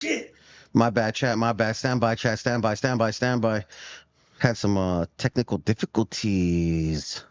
shit. My bad, chat. My bad. Stand by, chat. Stand by. Stand by. Stand by. Had some technical difficulties.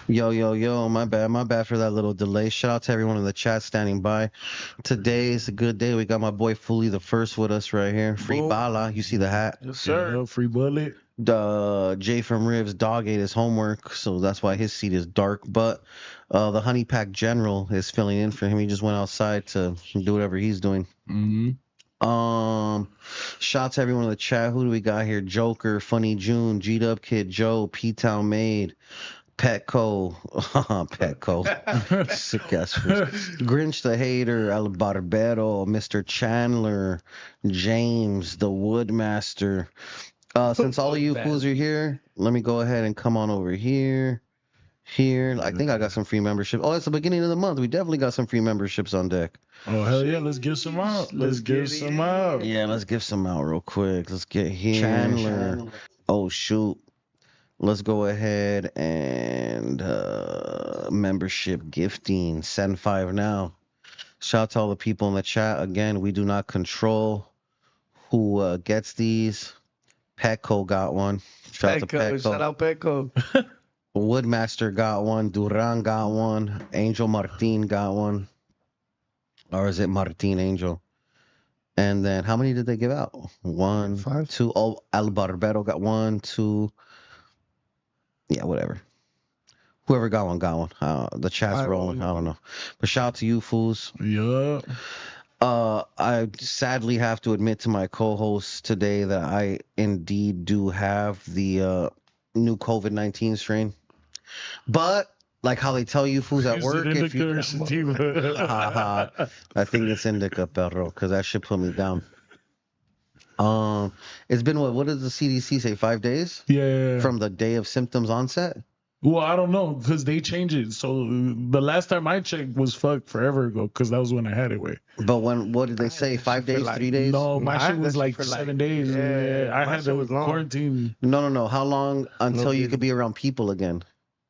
Yo, yo, yo, my bad for that little delay. Shout out to everyone in the chat standing by. Today is a good day. We got my boy Fully the First with us right here. Free Bala, you see the hat. Yes, sir. Yeah, free bullet. Jay from Rivs dog ate his homework, so that's why his seat is dark. But the Honey Pack General is filling in for him. He just went outside to do whatever he's doing. Shout out to everyone in the chat. Who do we got here? Joker, Funny June, G Dub Kid, Joe, P Town Maid, Petco, Petco, sick ass Grinch the Hater, El Barbero, Mr. Chandler, James, the Woodmaster. Since all of you fools are here, let me go ahead and come on over here. I think I got some free membership. Oh, it's the beginning of the month. We definitely got some free memberships on deck. Oh, hell yeah. Let's give some out. Let's give some out. Yeah, let's give some out real quick. Let's get here. Chandler. Oh, shoot. Let's go ahead and membership gifting. Send 5 now. Shout out to all the people in the chat. Again, we do not control who gets these. Petco got one. Shout out to Petco. Shout out Petco. Woodmaster got one. Duran got one. Angel Martin got one. Or is it Martin Angel? And then how many did they give out? 1, 5. 2. Oh, El Barbero got 1, 2. Yeah, whatever. Whoever got one, got one. The chat's rolling. I don't know. But shout out to you fools. Yeah. I sadly have to admit to my co-host today that I indeed do have the new COVID-19 strain. But like how they tell you fools at work, if you I think it's indica, perro, because that shit put me down. It's been what does the CDC say? 5 days? Yeah. From the day of symptoms onset. Well, I don't know because they change it. So the last time I checked was forever ago because that was when I had it. But what did they say? 5 days, 3 days? No, my Nah, shit was that like shit for 7 days. Yeah, I my had shit to was long. quarantine. No. How long until you dude. could be around people again?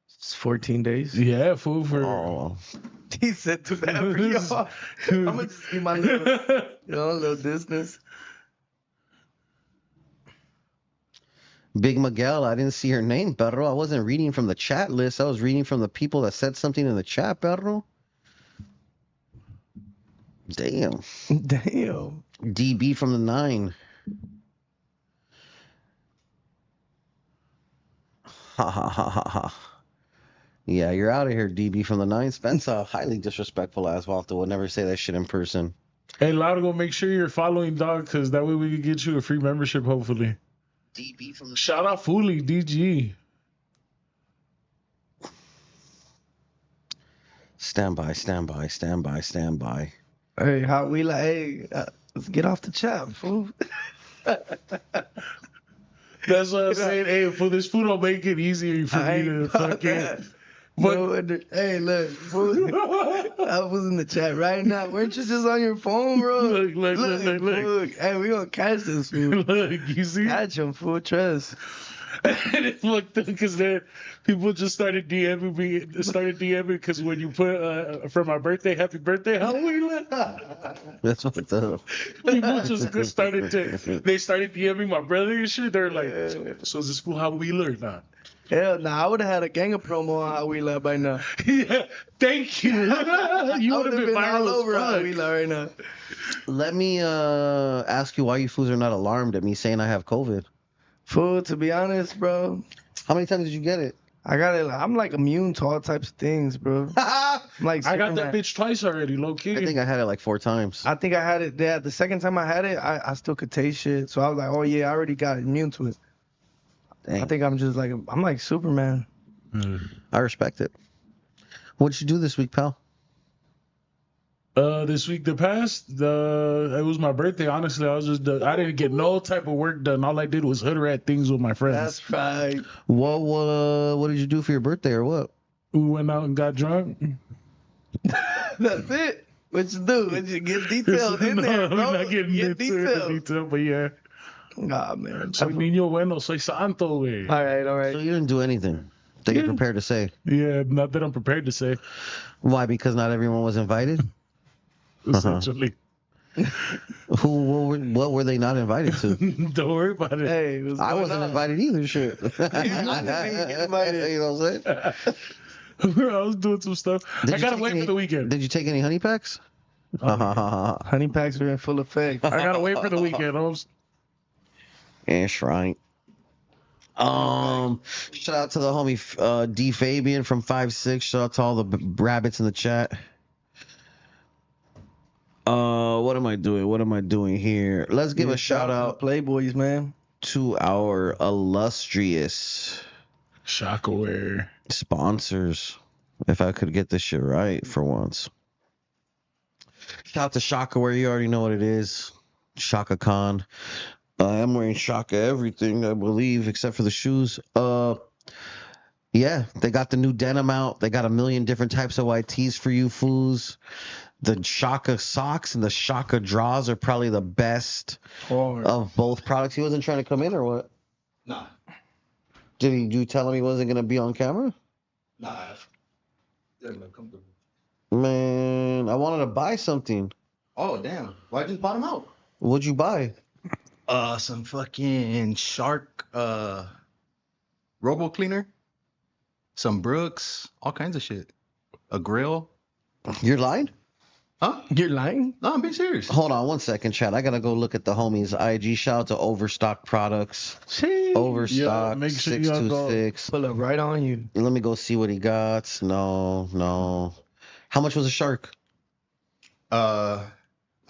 It's 14 days. Yeah, fool for. Oh, He said to that for y'all. I'm gonna just keep my little distance. Big Miguel, I didn't see your name, perro. I wasn't reading from the chat list. I was reading from the people that said something in the chat, perro. Damn. Damn. DB from the 9. Ha ha ha ha ha. Yeah, you're out of here, DB from the 9. Spencer, highly disrespectful ass Walter would never say that shit in person. Hey, Largo, make sure you're following Dog because that way we can get you a free membership, hopefully. DB from the Shout out Foolie, DG. Stand by. Hey, how we like? Hey, let's get off the chat, fool. That's what I'm saying. Hey, for this food, I'll make it easier for me to fucking. But hey, look, fool, I was in the chat right now. Weren't you just on your phone, bro? Look. Fool. Hey, we gonna catch this fool. Look, you see? Catch him, fool. Trust. And it fucked up because then people just started DMing me. Because when you put for my birthday, happy birthday, Halloween. That's fucked up. People just started DMing my brother and shit. They're like, so is this fool Halloween or not? Hell nah, I would have had a gang of promo on How We Love by now. Yeah, thank you. You would have been all over How viral We as Love right now. Let me ask you why you fools are not alarmed at me saying I have COVID. Fool, to be honest, bro, How many times did you get it? I got it. I'm like immune to all types of things, bro. I'm like I got that Superman. bitch twice already, low key. I think I had it like 4 times. I think I had it. Yeah, the second time I had it, I still could taste shit. So I was like, oh yeah, I already got immune to it. Dang. I think I'm just like I'm like Superman. I respect it. What'd you do this week, pal? This week that passed, it was my birthday. Honestly, I didn't get no type of work done. All I did was hood rat things with my friends. That's right. What did you do for your birthday or what? We went out and got drunk. That's it. What you do? What you get detailed in there, bro? I'm not getting Get into detail, but yeah. Nah, man. Soy niño bueno, soy santo, güey. All right. So you didn't do anything that you're prepared to say. Yeah, not that I'm prepared to say. Why? Because not everyone was invited? Essentially. What were they not invited to? Don't worry about it. Hey, I wasn't invited either, shit. You know what I'm saying? I was doing some stuff. I gotta wait for the weekend. Did you take any honey packs? Honey packs are in full effect. I gotta wait for the weekend. That's right. Shout out to the homie D Fabian from 5'6". Shout out to all the rabbits in the chat. What am I doing here? Let's give a shout out Playboys, man, to our illustrious Shockaware sponsors. If I could get this shit right for once. Shout out to Shockaware. You already know what it is. Shaka Khan. I'm wearing Shaka everything, I believe, except for the shoes. Yeah, they got the new denim out. They got a million different types of white tees for you fools. The Shaka socks and the Shaka drawers are probably the best of both products. He wasn't trying to come in or what? Nah. Did you tell him he wasn't going to be on camera? Nah. Come through. Man, I wanted to buy something. Oh, damn. Why'd you bottom out? What'd you buy? Some fucking shark, robo cleaner, some Brooks, all kinds of shit. A grill. You're lying? Huh? You're lying? No, I'm being serious. Hold on 1 second, Chad. I got to go look at the homies' IG. Shout out to Overstock Products. Overstock, make sure you 626. Pull up right on you. Let me go see what he got. No. How much was a shark?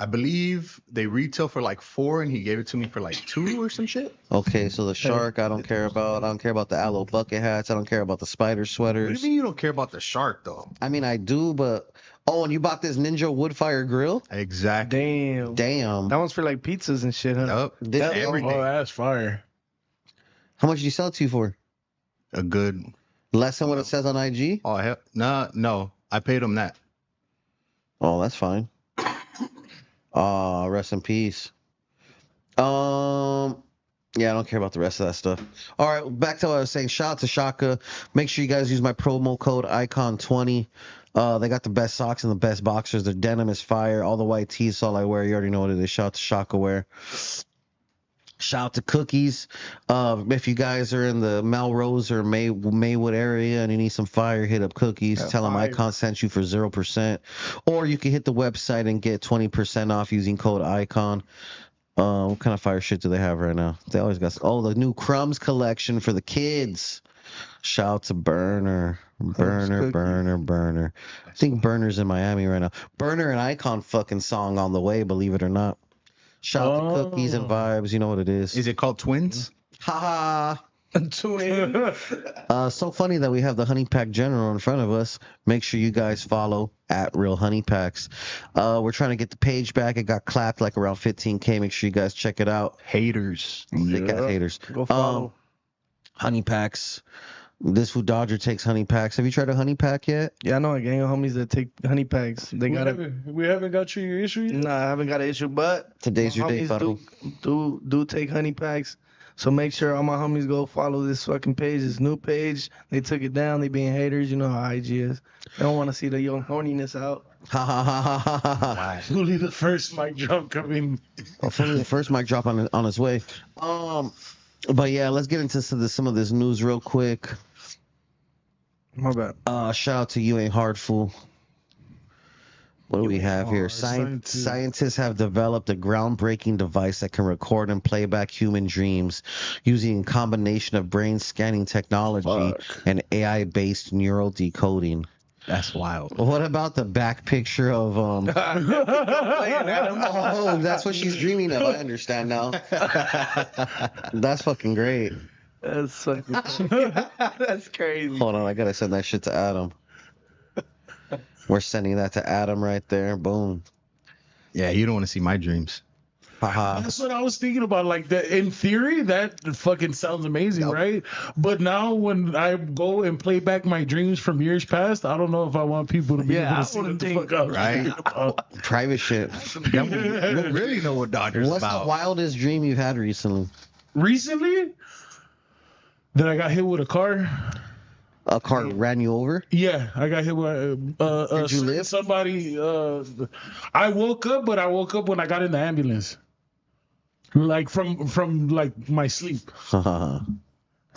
I believe they retail for like $4 and he gave it to me for like $2 or some shit. Okay, so the shark I don't care about. I don't care about the aloe bucket hats. I don't care about the spider What do sweaters. you mean you don't care about the shark though? I mean, I do, but... Oh, and you bought this Ninja wood fire grill? Exactly. Damn. That one's for like pizzas and shit, huh? Yup. Did Everything. Oh, that's fire. How much did you sell it to you for? A good Less than what it says on IG? Oh hell, no. I paid him that. Oh, that's fine. Rest in peace. Yeah, I don't care about the rest of that stuff. All right, back to what I was saying. Shout out to Shaka. Make sure you guys use my promo code Eyekon20. They got the best socks and the best boxers. Their denim is fire. All the white tees, all I wear. You already know what it is. Shout out to Shaka Wear. Shout out to Cookies. If you guys are in the Melrose or Maywood area and you need some fire, hit up Cookies. Tell them Eyekon sent you for 0%. Or you can hit the website and get 20% off using code Eyekon. What kind of fire shit do they have right now? They always got the new Crumbs collection for the kids. Shout out to Burner. I think Burner's in Miami right now. Burner and Eyekon fucking song on the way, believe it or not. Shout out to Cookies and Vibes. You know what it is. Is it called Twins? Ha ha. Twin. So funny that we have the Honey Pack General in front of us. Make sure you guys follow at Real Honey Packs. We're trying to get the page back. It got clapped like around 15K. Make sure you guys check it out. Haters. They got haters. Go follow. Honey Packs. This food Dodger takes Honey Packs. Have you tried a Honey Pack yet? Yeah, I know a gang of homies that take honey packs. They got it. We haven't got you your issue yet? Nah, I haven't got an issue, but Today's your day, homies buddy. do take honey packs. So make sure all my homies go follow this fucking page, this new page. They took it down. They being haters. You know how IG is. They don't want to see the young horniness out. Ha ha ha ha ha ha. Fully the first mic drop coming. Hopefully the first mic drop on his way. But yeah, let's get into some of this news real quick. My bad. Shout out to You Ain't Hard Fool. What do we have here? Hard. Scientists have developed a groundbreaking device that can record and play back human dreams using a combination of brain scanning technology and AI-based neural decoding. That's wild. What about the back picture of Oh, that's what she's dreaming of. I understand now. That's fucking great. That's fucking. That's crazy. Hold on, I gotta send that shit to Adam. We're sending that to Adam right there. Boom. Yeah, you don't want to see my dreams. Haha. That's what I was thinking about. Like that, in theory, that fucking sounds amazing, right? But now when I go and play back my dreams from years past, I don't know if I want people to be able to see what the fuck I was thinking about. Private shit. You don't really know what Dodger's What's about. the wildest dream you've had recently? Recently, that I got hit with a car. A car ran you over? Yeah, I got hit with Did you live? somebody. I woke up, but I woke up when I got in the ambulance. Like from like my sleep.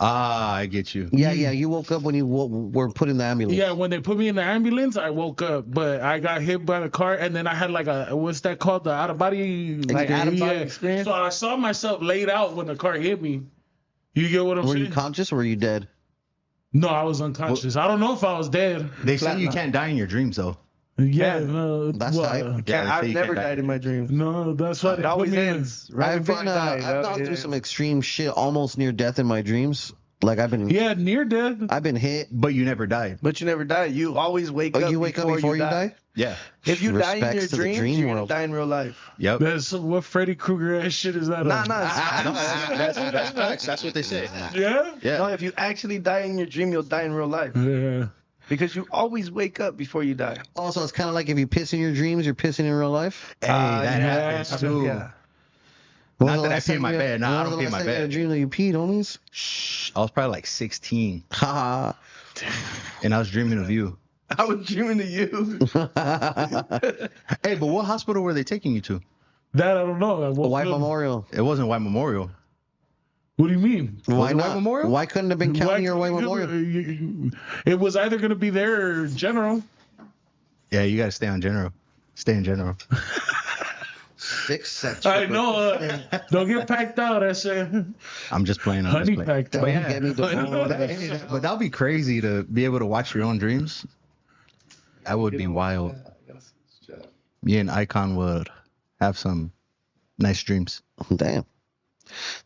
I get you. Yeah, you woke up when you were put in the ambulance. Yeah, when they put me in the ambulance, I woke up, but I got hit by the car, and then I had like a what's that called, the out of body, Like out of body experience? So I saw myself laid out when the car hit me. You get what I'm Were saying? you conscious or were you dead? No, I was unconscious. I don't know if I was dead. They say you can't die in your dreams, though. Yeah, That's tight. Yeah, they say I've you never can't die. died in my dreams. no, that's why It they always put me in. ends. Right I've before been I die. I've gone through some extreme shit, almost near death in my dreams. Like I've been near death. I've been hit. But you never died. But you never die. You always wake up. Oh, you wake up before you die? Yeah. If you die in your Respects to the dreams, dream you're gonna world. die in real life. Yep. That's what Freddy Krueger ass shit is that? Nah, on? That's what they say. Yeah. Yeah. No, if you actually die in your dream, you'll die in real life. Yeah. Because you always wake up before you die. Also, it's kind of like if you piss in your dreams, you're pissing in real life. Hey, that happens too. Yeah. When Not was the that I last pee in time my you- bed. Nah, I when don't was pee the in my last time you had a bed. dream that you peed, homies? Shh. I was probably like 16, Ha and I was dreaming of you. I was dreaming of you. Hey, but what hospital were they taking you to? That I don't know. I woke White up- Memorial. It wasn't White Memorial. What do you mean? Why it not? White Memorial? Why couldn't it have been county or White Memorial? It was either going to be there or general. Yeah, you gotta stay on general. Stay in general. 6 sets. I know. Don't get packed out. I said. I'm just playing. I'm just Honey playing. packed out. But yeah, Get me but that'd be crazy to be able to watch your own dreams. That would be wild. Me and Eyekon would have some nice dreams.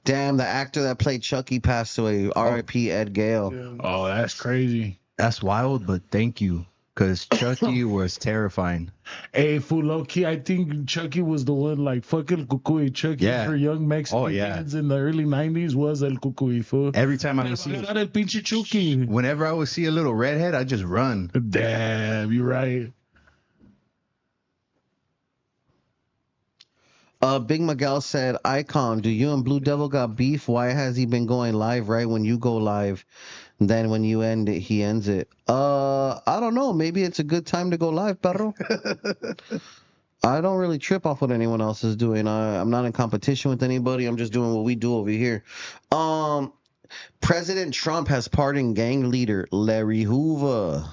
Damn, the actor that played Chucky passed away. R.I.P. Ed Gale. Oh, that's crazy. That's wild, but thank you. Because Chucky was terrifying. Hey, fool, low key, I think Chucky was the one, like, fucking Cucuy. Chucky for young Mexican kids in the early 90s was El Cucuy, fool. Every time I would see whenever I would see a little redhead, I'd just run. Damn, you're right. Big Miguel said, Eyekon, do you and Blue Devil got beef? Why has he been going live right when you go live? Then when you end it, he ends it. I don't know. Maybe it's a good time to go live, perro. I don't really trip off what anyone else is doing. I'm not in competition with anybody. I'm just doing what we do over here. President Trump has pardoned gang leader Larry Hoover.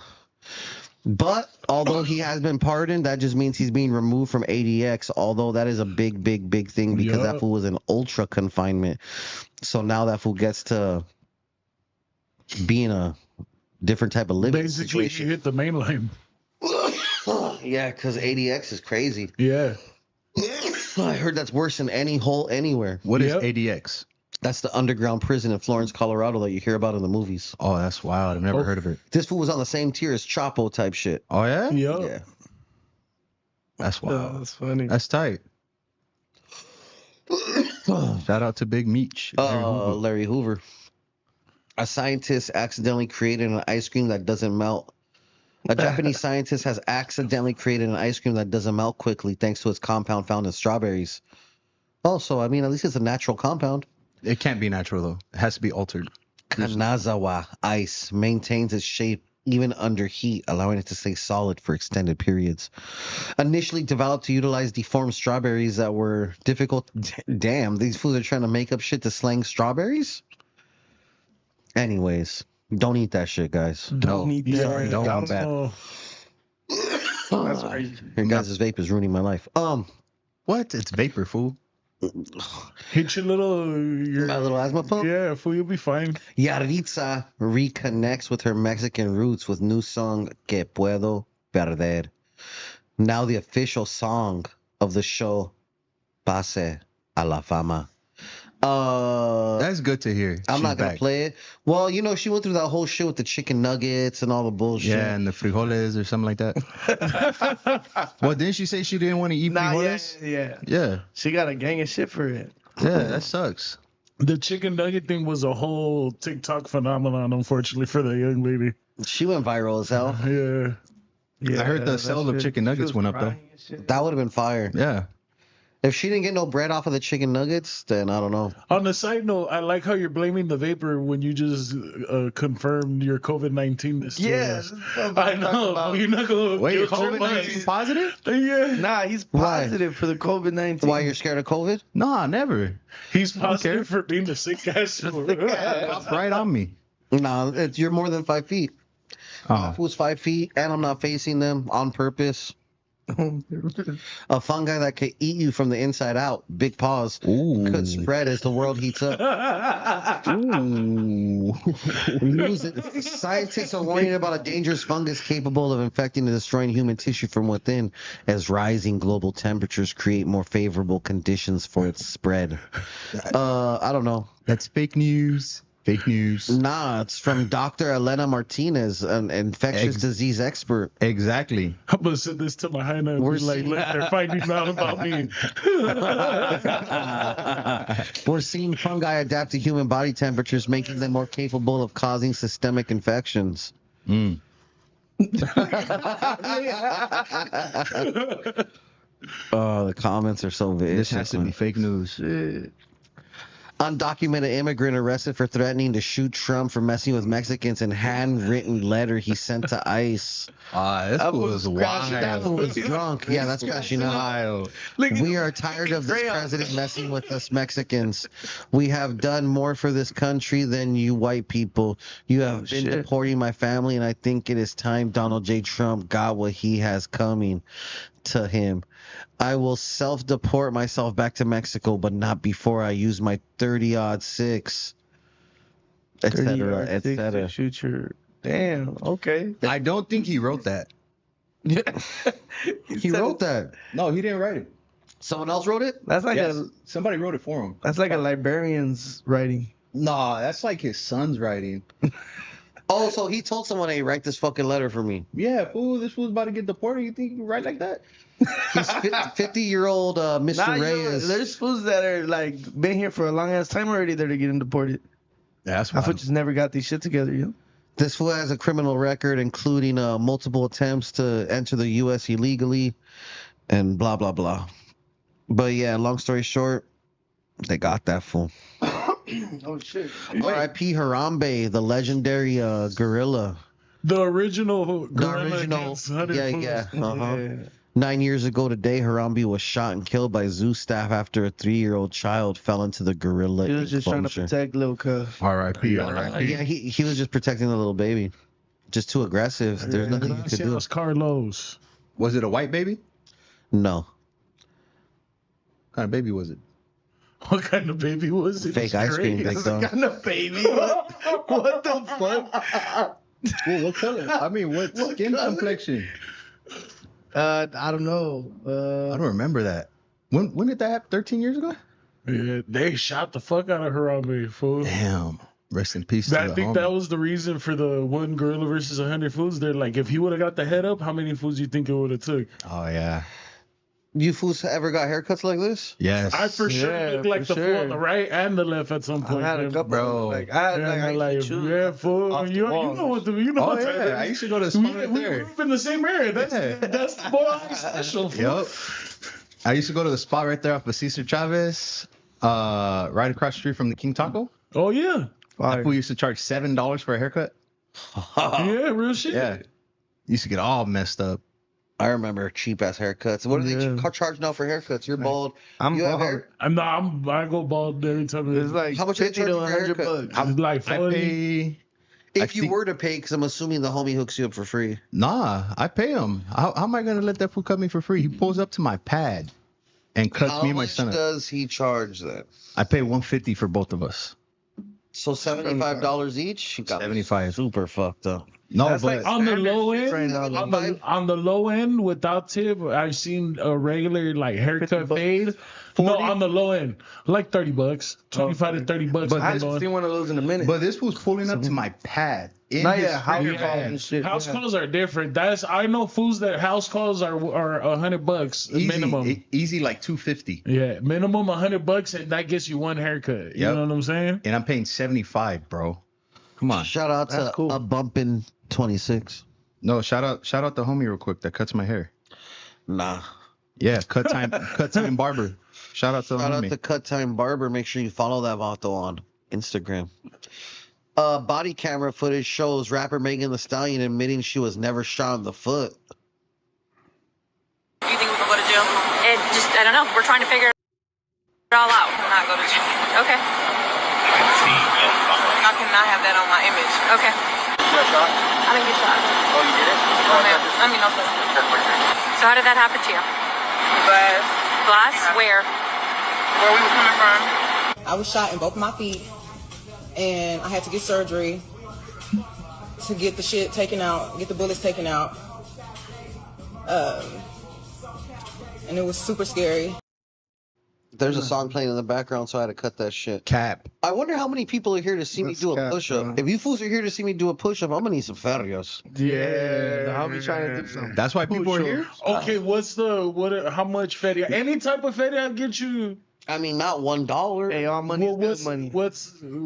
But although he has been pardoned, that just means he's being removed from ADX. Although that is a big thing because that fool was in ultra confinement. So now that fool gets to be in a different type of living situation. He hit the main line. Yeah, because ADX is crazy. Yeah. I heard that's worse than any hole anywhere. What is ADX? That's the underground prison in Florence, Colorado that you hear about in the movies. Oh, that's wild. I've never heard of it. This fool was on the same tier as Chapo type shit. Oh, yeah? Yeah. That's wild. That's funny. That's tight. Shout out to Big Meech. Larry Hoover. A scientist accidentally created an ice cream that doesn't melt. A Japanese scientist has accidentally created an ice cream that doesn't melt quickly thanks to its compound found in strawberries. Oh, so I mean, at least it's a natural compound. It can't be natural, though. It has to be altered. Kanazawa ice maintains its shape even under heat, allowing it to stay solid for extended periods. Initially developed to utilize deformed strawberries that were difficult. Damn, these fools are trying to make up shit to slang strawberries? Anyways, don't eat that shit, guys. Don't eat that. Sorry, don't want that. That's crazy. Your guys' vape is ruining my life. What? It's vapor, fool. Hit your My little asthma pump? Yeah, fool, you'll be fine. Yarita reconnects with her Mexican roots with new song Que Puedo Perder. Now the official song of the show, Pase a la Fama. That's good to hear. I'm not going to play it. Well, you know, she went through that whole shit with the chicken nuggets and all the bullshit. Yeah, and the frijoles or something like that. Well, didn't she say she didn't want to eat frijoles? Yeah. She got a gang of shit for it. Yeah, that sucks. The chicken nugget thing was a whole TikTok phenomenon, unfortunately, for the young lady. She went viral as hell. Yeah. I heard the sales of chicken nuggets went up, though. That would have been fire. Yeah. If she didn't get no bread off of the chicken nuggets, then I don't know. On the side note, I like how you're blaming the vapor when you just confirmed your COVID-19 this Yeah, I know. You're not going to wait, COVID-19 positive? Yeah. Nah, he's positive for the COVID-19. Why, you're scared of COVID? Nah, never. He's positive for being a sick ass. Popped right on me. Nah, you're more than 5 feet. Oh. Who's 5 feet and I'm not facing them on purpose. A fungi that could eat you from the inside out, big paws, could spread as the world heats up. Scientists are warning about a dangerous fungus capable of infecting and destroying human tissue from within as rising global temperatures create more favorable conditions for its spread. I don't know. That's fake news. Fake news. Nah, it's from Dr. Elena Martinez, an infectious disease expert. Exactly. I'm going to send this to my hyena and be like, look, they're finding out about me. We're seeing fungi adapt to human body temperatures, making them more capable of causing systemic infections. Mm. Oh, the comments are so vicious. This has to be fake news. Shit. Undocumented immigrant arrested for threatening to shoot Trump for messing with Mexicans in handwritten letter he sent to ICE. This was wild. That was drunk. Yeah, that's crashing out. We are tired of this president messing with us Mexicans. We have done more for this country than you white people. You have been deporting my family, and I think it is time Donald J. Trump got what he has coming to him. I will self-deport myself back to Mexico, but not before I use my 30-06, etc., etc. Shoot your... Damn, okay. I don't think he wrote that. Yeah. He wrote that. No, he didn't write it. Someone else wrote it? That's like somebody wrote it for him. That's like a librarian's writing. No, that's like his son's writing. Oh, so he told someone, hey, write this fucking letter for me. Yeah, fool. This fool's about to get deported. You think you can write like that? He's 50-year-old Mr. Nah, Reyes. there's fools that are like been here for a long ass time already that are getting deported. Yeah, that's I why. just never got these shit together, yo. This fool has a criminal record, including multiple attempts to enter the U.S. illegally and blah, blah, blah. But yeah, long story short, they got that fool. Oh, shit. R.I.P. Harambe, the legendary gorilla. The original. The original. Yeah. Uh-huh. Yeah. 9 years ago today, Harambe was shot and killed by zoo staff after a 3-year-old child fell into the gorilla He was just trying to enclosure. protect Lil Cuz. R.I.P. R.I.P. Yeah, he was just protecting the little baby. Just too aggressive. There's nothing you could do. Gracias, Carlos. Was it a white baby? No. What kind of baby was it? What kind of baby was it? Fake ice cream, big dog. Kind of baby. What the fuck? Well, what color? I mean, what skin complexion? I don't know. I don't remember that. When did that happen? 13 years ago? Yeah, they shot the fuck out of Harambe, fool. Damn. Rest in peace to I the think homie. that was the reason for the one gorilla versus 100 fools. They're like, if he would have got the head up, how many fools do you think it would have took? Oh, yeah. You fools ever got haircuts like this? Yes. I for sure Yeah, looked like for the fool sure. on the right and the left at some I point. had a man. couple. Bro. Like, I had, Yeah, like, I like, used to choose yeah, fool. off the You wall. know what you know Oh, what yeah. I used to go to the spot right we there. grew up in the same area. That's Yeah. that's the boy special. Fool. Yep. I used to go to the spot right there off of Cesar Chavez, right across the street from the King Taco. Oh yeah, Fire. That fool used to charge $7 for a haircut. yeah, real shit. Yeah. Used to get all messed up. I remember cheap ass haircuts. What do they Yeah. charge now for haircuts? You're bald. I'm You have bald. hair? I go bald every time. It's like How much they 50 charge to for 100 haircut? bucks. I'm like I 40. pay. If I you think- were to pay, because I'm assuming the homie hooks you up for free. Nah, I pay him. How am I going to let that fool cut me for free? He pulls up to my pad and cuts How me and my much son up. does he charge that? I pay $150 for both of us. So $75 each? He got 75. super fucked up. No, That's but like On the low Standard end, right now, on the low end without tip, I've seen a regular like haircut fade. No, on the low end, like $30, 25 to $30. But on I the low haven't end. seen one of those in a minute. but this was pulling up to my pad. In Not his yet. House freaking calls pad. and shit. House yeah. calls are different. I know fools that house calls are $100 Easy, minimum. easy like $250. Yeah, minimum $100, and that gets you one haircut. You Yep. know what I'm saying? And I'm paying 75, bro. Come on. Shout out That's to cool. a bumpin' 26. No, shout out the homie real quick that cuts my hair. Nah. Yeah, cut time barber. Shout out to the Shout out homie. to Cut Time Barber. Make sure you follow that vato on Instagram. Body camera footage shows rapper Megan Thee Stallion admitting she was never shot in the foot. Do you think we can go to jail? I don't know. We're trying to figure it all out. Not go to jail. Okay. I cannot have that on my image. Okay. You got shot? I didn't get shot. Oh, you did it? No, ma'am. I mean, no, sir. So how did that happen to you? Glass. Glass? Where? Where we were coming from? I was shot in both of my feet, and I had to get surgery to get the shit taken out, get the bullets taken out. And it was super scary. There's a song playing in the background, so I had to cut that shit. Cap. I wonder how many people are here to see me That's do a cap, push-up. bro. If you fools are here to see me do a push-up, I'm gonna need some ferios. Yeah, I'll be trying to do something. That's why people are here? Okay, how much feria? Any type of feria get you? I mean, not $1. Hey, all money is good money.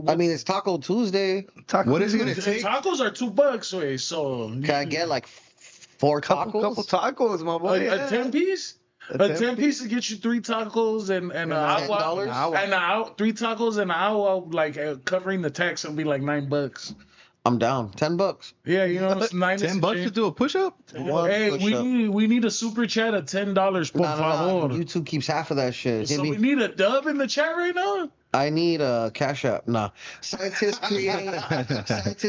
I mean, it's Taco Tuesday. What is it going to take? Tacos are $2, wait, so Can I get like 4 tacos? Couple tacos, my boy. a 10-piece? A 10-piece to get you 3 tacos and an $10? hour, and an hour, 3 tacos and an hour, like covering the tax will be like $9. I'm down. $10. Yeah, you know, it's $10 to do a push-up? Hey, push-up. we need a super chat of $10, por No. favor. YouTube keeps half of that shit. So we need a dub in the chat right now. I need a cash app. Nah. Scientists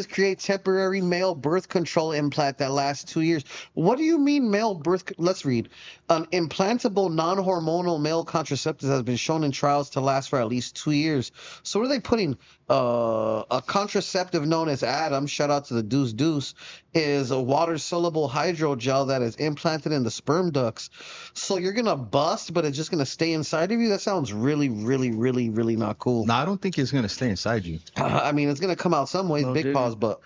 create temporary male birth control implant that lasts 2 years. What do you mean male birth? Let's read. An implantable non-hormonal male contraceptive has been shown in trials to last for at least 2 years. So what are they putting? A contraceptive known as Adam, shout out to the Deuce, is a water-soluble hydrogel that is implanted in the sperm ducts. So you're going to bust, but it's just going to stay inside of you? That sounds really, really, really, really not not cool. No, I don't think it's gonna stay inside you. I mean, it's gonna come out some ways, No, big dude. pause, but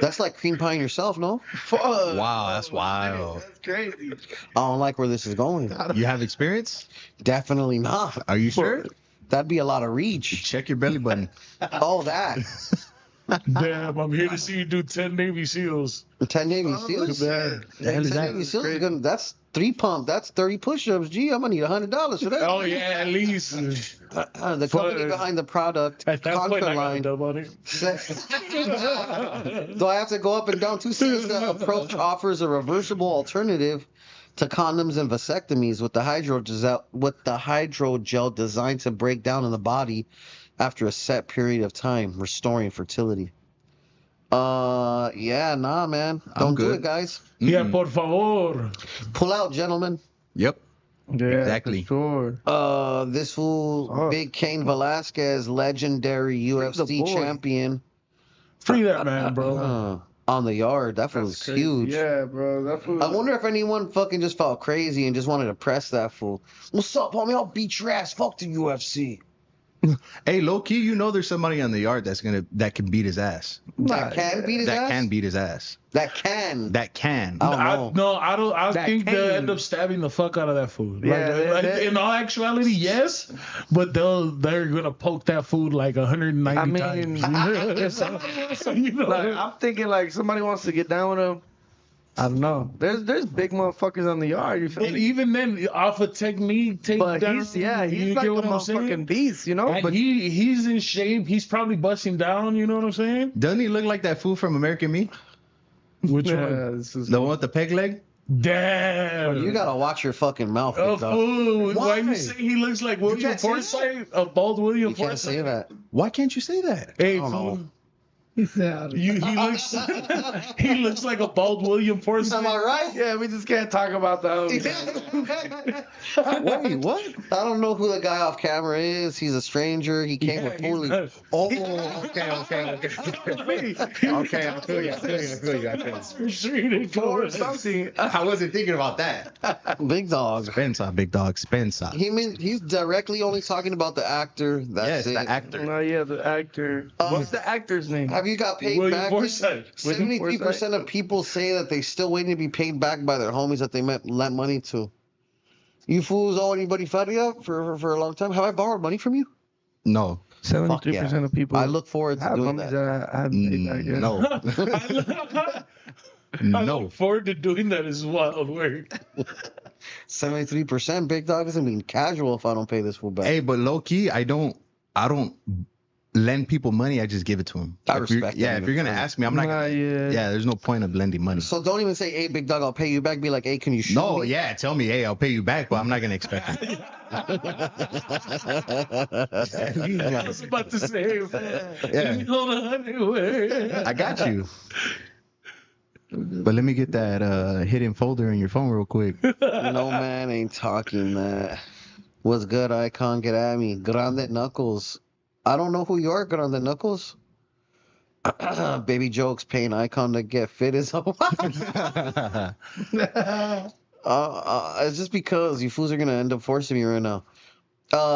that's like cream pieing yourself, no? Fuck. Wow, that's wild. That's crazy. I don't like where this is going. You have experience? Definitely not. Are you sure? That'd be a lot of reach. Check your belly button. Oh, that. Damn, I'm here to see you do 10 Navy SEALs. 10 Navy SEALs. Man. The hell is 10 that? Navy SEAls is gonna, that's 3 pump. That's 30 push-ups. Gee, I'm gonna need $100 for that. Oh yeah, at least. The company behind the product, At that point, Conquer I got Line. the money. Do I have to go up and down 2 cities? The approach offers a reversible alternative to condoms and vasectomies with the hydrogel designed to break down in the body after a set period of time, restoring fertility. Yeah, nah, man. Don't do good. it, guys. Yeah, por favor. Pull out, gentlemen. Yep. Yeah, Exactly. for sure. This fool, Oh. big Cain Velasquez, legendary UFC boy. champion, Free that man, bro. on the yard. That fool's Crazy. huge. Yeah, bro. That fool. I wonder if anyone fucking just felt crazy and just wanted to press that fool. What's up, homie? I'll beat your ass. Fuck the UFC. Hey, low key, you know there's somebody on the yard that can beat his ass. That can beat his That ass? can beat his ass. That can. That can. I don't know. No, I don't. I That think they'll can. end up stabbing the fuck out of that food. Yeah, like, they- in all actuality, yes, but they're gonna poke that food like 190 I mean, times. You know, like, I'm thinking like somebody wants to get down with him. I don't know. There's big motherfuckers on the yard. You feel but me? even then, off a technique But takedown, he's you like get a what I'm saying? motherfucking beast, you know. And But he's in shape. He's probably busting down. You know what I'm saying? Doesn't he look like that fool from American Me? Which one? yeah, this is The one with the peg leg? Damn. You gotta watch your fucking mouth. Oh, big dog. fool. Why Why? you say he looks like William can't say Forsythe? Of bald William You can't Forsythe? say that. Why can't you say that? Hey, I don't fool. know. He looks he looks like a bald William Forsythe. Am I right? yeah, we just can't talk about that. Wait, what? I don't know who the guy off camera is. He's a stranger. He came with totally. Oh, okay. Okay, I feel you. For sure he didn't go Or with it. something. I wasn't thinking about that. Big dog. Spencer, big dog, Spencer. He's directly only talking about the actor. That's Yes, it. the actor. No, yeah, the actor. What's the actor's name? Have you got paid William back? Forsythe. 73% of people say that they still waiting to be paid back by their homies that they lent money to. You fools owe anybody fed you for a long time? Have I borrowed money from you? No. 73% of people. I look forward to have doing mummies that. I haven't paid back yet. No. I No. look forward to doing that as wild work. 73%, big dog, doesn't mean casual if I don't pay this fool back. Hey, but low key, I don't lend people money. I just give it to them. I respect that. Yeah, if you're gonna ask me, I'm not. Nah, Gonna, yeah. yeah, there's no point of lending money. So don't even say, hey, big dog, I'll pay you back. Be like, hey, can you shoot No, me? yeah, tell me, hey, I'll pay you back, but I'm not gonna expect it. I was about to say, Yeah. hold on, anyway. I got you. But let me get that hidden folder in your phone real quick. No man ain't talking that. What's good, Eyekon? Get at me. Grande Knuckles. I don't know who you are, Grande Knuckles. Baby jokes paying Eyekon to get fit is it's just because you fools are gonna end up forcing me right now.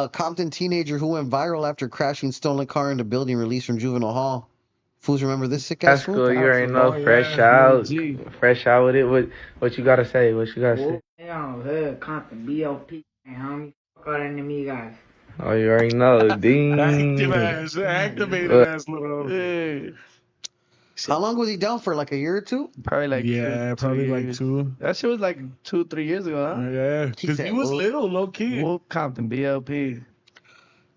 Compton teenager who went viral after crashing stolen car into building released from juvenile hall. Fools remember this sick ass That's fool? cool. You already know. Fresh out. Fresh out with it. What you gotta say? What you gotta say? Damn, hood, Compton, BOP, homie. Fuck all them me guys. Oh, you already know. Ding. Activated ass little. Hey. How long was he down for? Like a year or two? Probably like Yeah, probably like years. 2. That shit was like 2-3 years ago, huh? Yeah, because he was little, low key. Well, Compton, BLP.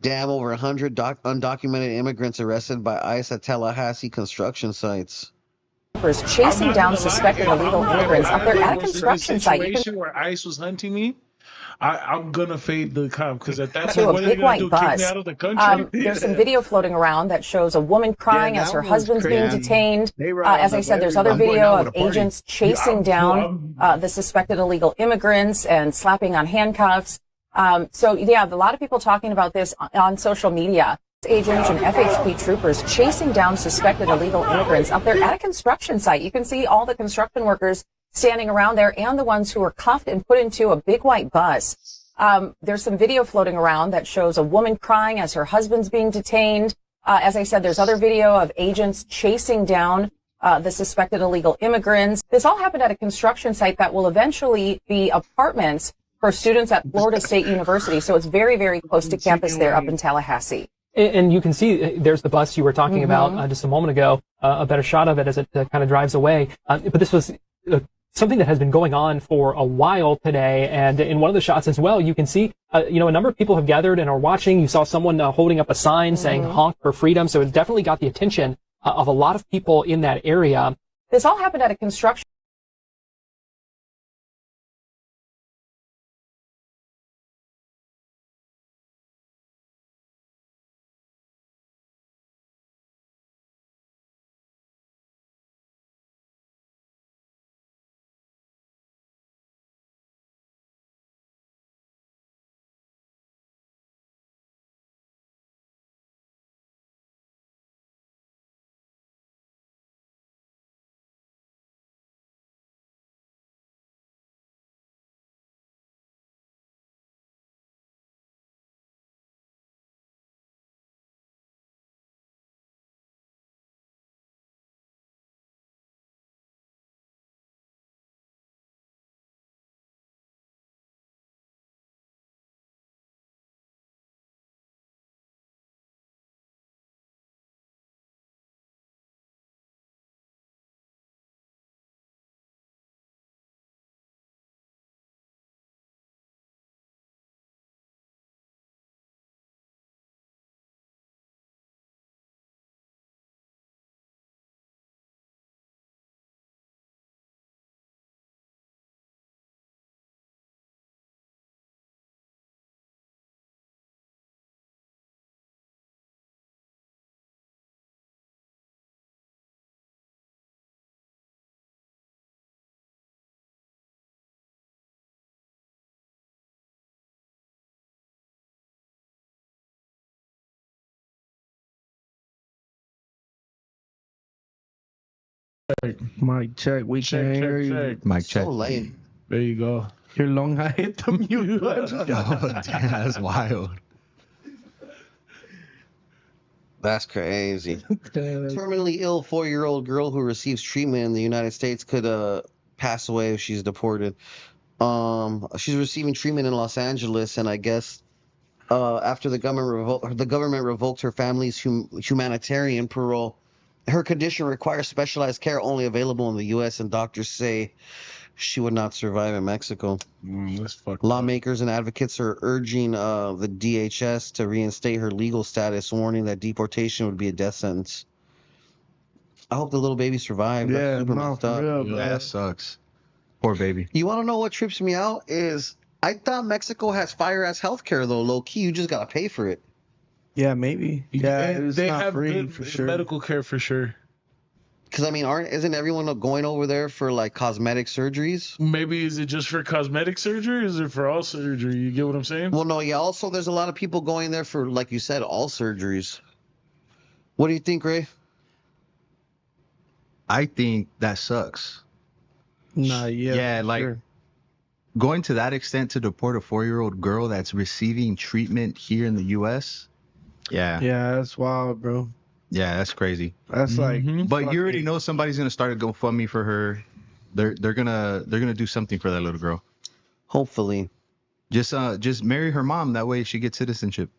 Damn, over 100 undocumented immigrants arrested by ICE at Tallahassee construction sites. Chasing down suspected illegal immigrants up there at a construction site. You can Where ICE was hunting me, I'm gonna fade the cop because at that to point, a what are they big gonna white do? Kick me bus. out of the country? There's some video floating around that shows a woman crying as her husband's being detained. As I said, there's other video of agents chasing down the suspected illegal immigrants and slapping on handcuffs. So yeah, a lot of people talking about this on social media. Agents and FHP troopers chasing down suspected illegal immigrants up there at a construction site. You can see all the construction workers standing around there and the ones who were cuffed and put into a big white bus. There's some video floating around that shows a woman crying as her husband's being detained. As I said, there's other video of agents chasing down the suspected illegal immigrants. This all happened at a construction site that will eventually be apartments for students at Florida State University. So it's very, very close to campus there up in Tallahassee. And you can see there's the bus you were talking about just a moment ago, a better shot of it as it kind of drives away. But this was something that has been going on for a while today. And in one of the shots as well, you can see, a number of people have gathered and are watching. You saw someone holding up a sign saying honk for freedom. So it definitely got the attention of a lot of people in that area. This all happened at a construction. Mic check. We can't hear you. Mic check. So lame. There you go. Your long I hit the mute button. Oh, damn, that's wild. That's crazy. Terminally ill 4-year-old girl who receives treatment in the United States could pass away if she's deported. She's receiving treatment in Los Angeles, and I guess after the government revoked her family's humanitarian parole, her condition requires specialized care only available in the U.S., and doctors say she would not survive in Mexico. Lawmakers and advocates are urging the DHS to reinstate her legal status, warning that deportation would be a death sentence. I hope the little baby survived. Yeah, That's super no, messed for up. real, Yeah, that sucks. Poor baby. You want to know what trips me out is I thought Mexico has fire-ass healthcare, though. Low-key, you just got to pay for it. Yeah, maybe. Yeah, it's they not have free good for sure. medical care for sure. Because, I mean, isn't everyone going over there for, like, cosmetic surgeries? Maybe is it just for cosmetic surgery or is it for all surgery? You get what I'm saying? Well, no, yeah. Also, there's a lot of people going there for, like you said, all surgeries. What do you think, Ray? I think that sucks. Nah, yeah. Yeah, like sure. going to that extent to deport a 4-year-old girl that's receiving treatment here in the U.S. Yeah. Yeah, that's wild, bro. Yeah, that's crazy. That's like, But you already know somebody's gonna start a GoFundMe for her. They're gonna do something for that little girl. Hopefully. Just marry her mom. That way she gets citizenship.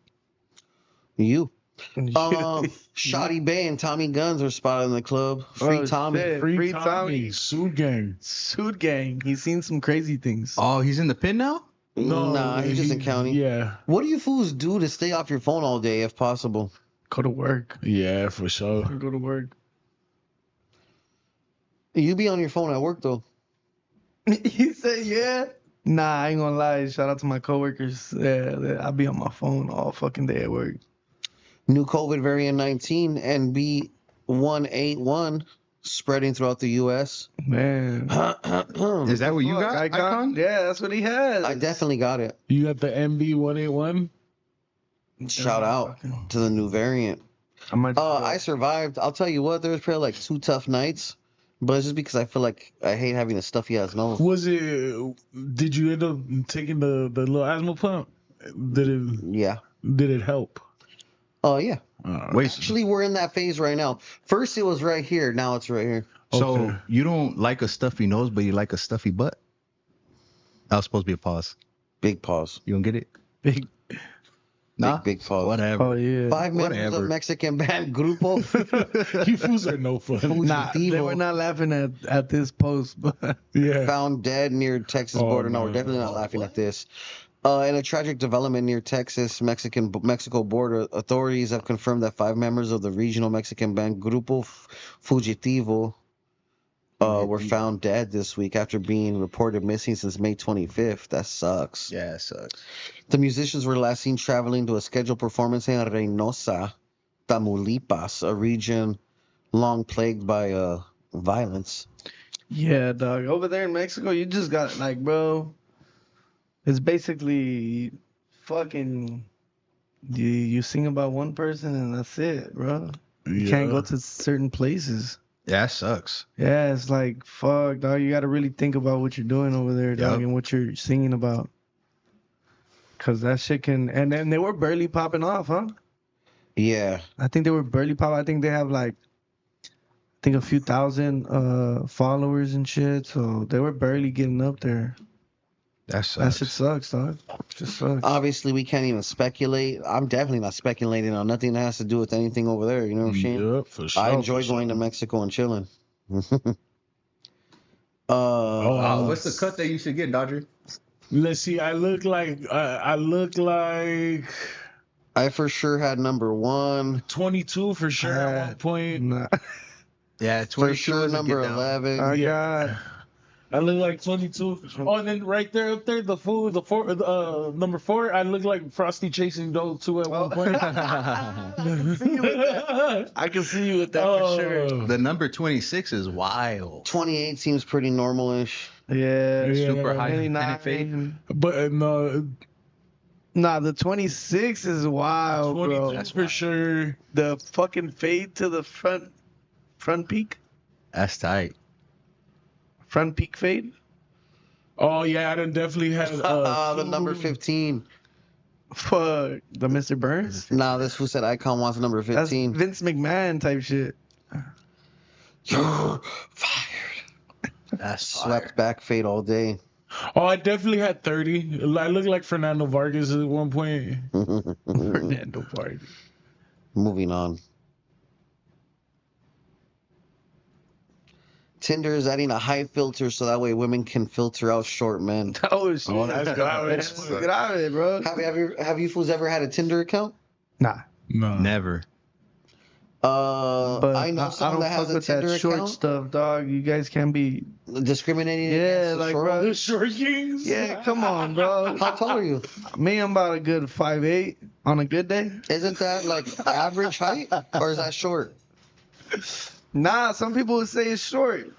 You. Shotty Bay and Tommy Gunz are spotted in the club. Free Tommy. Shit. Free Tommy. Suit gang. Suit gang. He's seen some crazy things. Oh, he's in the pin now? No, nah, he's just in county. Yeah. What do you fools do to stay off your phone all day if possible? Go to work. Yeah, for sure. Go to work. You be on your phone at work, though. He said, yeah. Nah, I ain't gonna lie. Shout out to my coworkers. Yeah, I be on my phone all fucking day at work. New COVID variant 19, NB181, spreading throughout the U.S. Man. Is that what you got, Eyekon? Yeah, that's what he has. I definitely got it. You got the NB181? Shout out to the new variant. I survived. I'll tell you what, there was probably like 2 tough nights. But it's just because I feel like I hate having a stuffy ass nose. Did you end up taking the little asthma pump? Yeah. Did it help? Oh, yeah. Wait, Actually, we're in that phase right now. First, it was right here. Now it's right here. so Okay. you don't like a stuffy nose, but you like a stuffy butt? That was supposed to be a pause. Big pause. You don't get it? Big. Nah? Big pause. Whatever. Oh yeah. 5 members Whatever. of Mexican band Grupo You fools are no fun. Nah, they were not laughing at this post, but Yeah. found dead near Texas Oh, border. No, no. we're definitely not laughing at this. In a tragic development near Mexico border, authorities have confirmed that 5 members of the regional Mexican band Grupo Fugitivo were found dead this week after being reported missing since May 25th. That sucks. Yeah, it sucks. The musicians were last seen traveling to a scheduled performance in Reynosa, Tamaulipas, a region long plagued by violence. yeah, dog. Over there in Mexico, you just got like, bro. It's basically fucking. You sing about one person and that's it, bro. You can't go to certain places. Yeah, it sucks. Yeah, it's like fuck, dog. You got to really think about what you're doing over there, dog, Yep. and what you're singing about. Cause that shit can. And then they were barely popping off, huh? Yeah. I think they were barely popping. I think they have like, a few thousand followers and shit. So they were barely getting up there. That That sucks. shit sucks, dog. Just sucks. Obviously, we can't even speculate. I'm definitely not speculating on nothing that has to do with anything over there. You know what I'm saying? Yep, for sure. I enjoy going to Mexico and chilling. What's the cut that you should get, Dodger? Let's see. I look like I for sure had number 1. 22 for sure at one point. Nah. Yeah, For sure, number 11. I got. I look like 22. Oh, and then right there up there, number 4, I look like Frosty chasing Doe 2 at one point. I can see you with that for sure. The number 26 is wild. 28 seems pretty normal-ish. Yeah, Super high 29. fade. But no, Nah, the 26 is wild, 22 bro. that's for sure. The fucking fade to the front peak. That's tight. Front peak fade. Oh yeah, I done definitely had The number 15. Fuck, the Mr. Burns. Nah, this who said Eyekon wants number That's 15. Vince McMahon type shit. You're fired. That's Swept back fade all day. Oh, I definitely had 30. I look like Fernando Vargas at one point. Fernando Vargas. Moving on. Tinder is adding a height filter so that way women can filter out short men. Oh shit. Oh, that's grave. That's grave, bro. Have you fools ever had a Tinder account? Nah. No. Never. But I know someone that has a with Tinder that short account. stuff, dog. You guys can't be. Discriminating Yeah, against the like, short bro. ones? The short kings? Yeah, come on, bro. How tall are you? Me, I'm about a good 5'8" on a good day. Isn't that like average height or is that short? Nah, some people would say it's short.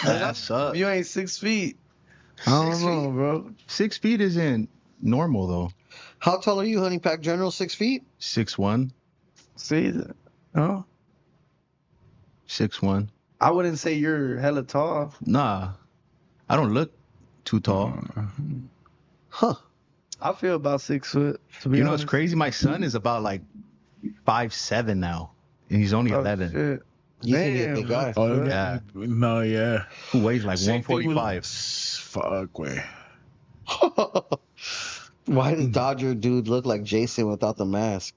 That sucks. You ain't 6 feet. I don't know, bro. 6 feet isn't normal though. How tall are you, Honey Pack General? 6 feet? 6'1", See that? No, 6'1". I wouldn't say you're hella tall. Nah, I don't look too tall. Huh. I feel about 6 foot. To be You know honest. what's crazy? My son is about like 5'7" now, and he's only Oh, 11. shit. You can be a big guy. Oh, Yeah. No, yeah. Who weighs like Same thing with- 145. Fuck, way. Why does Dodger dude look like Jason without the mask?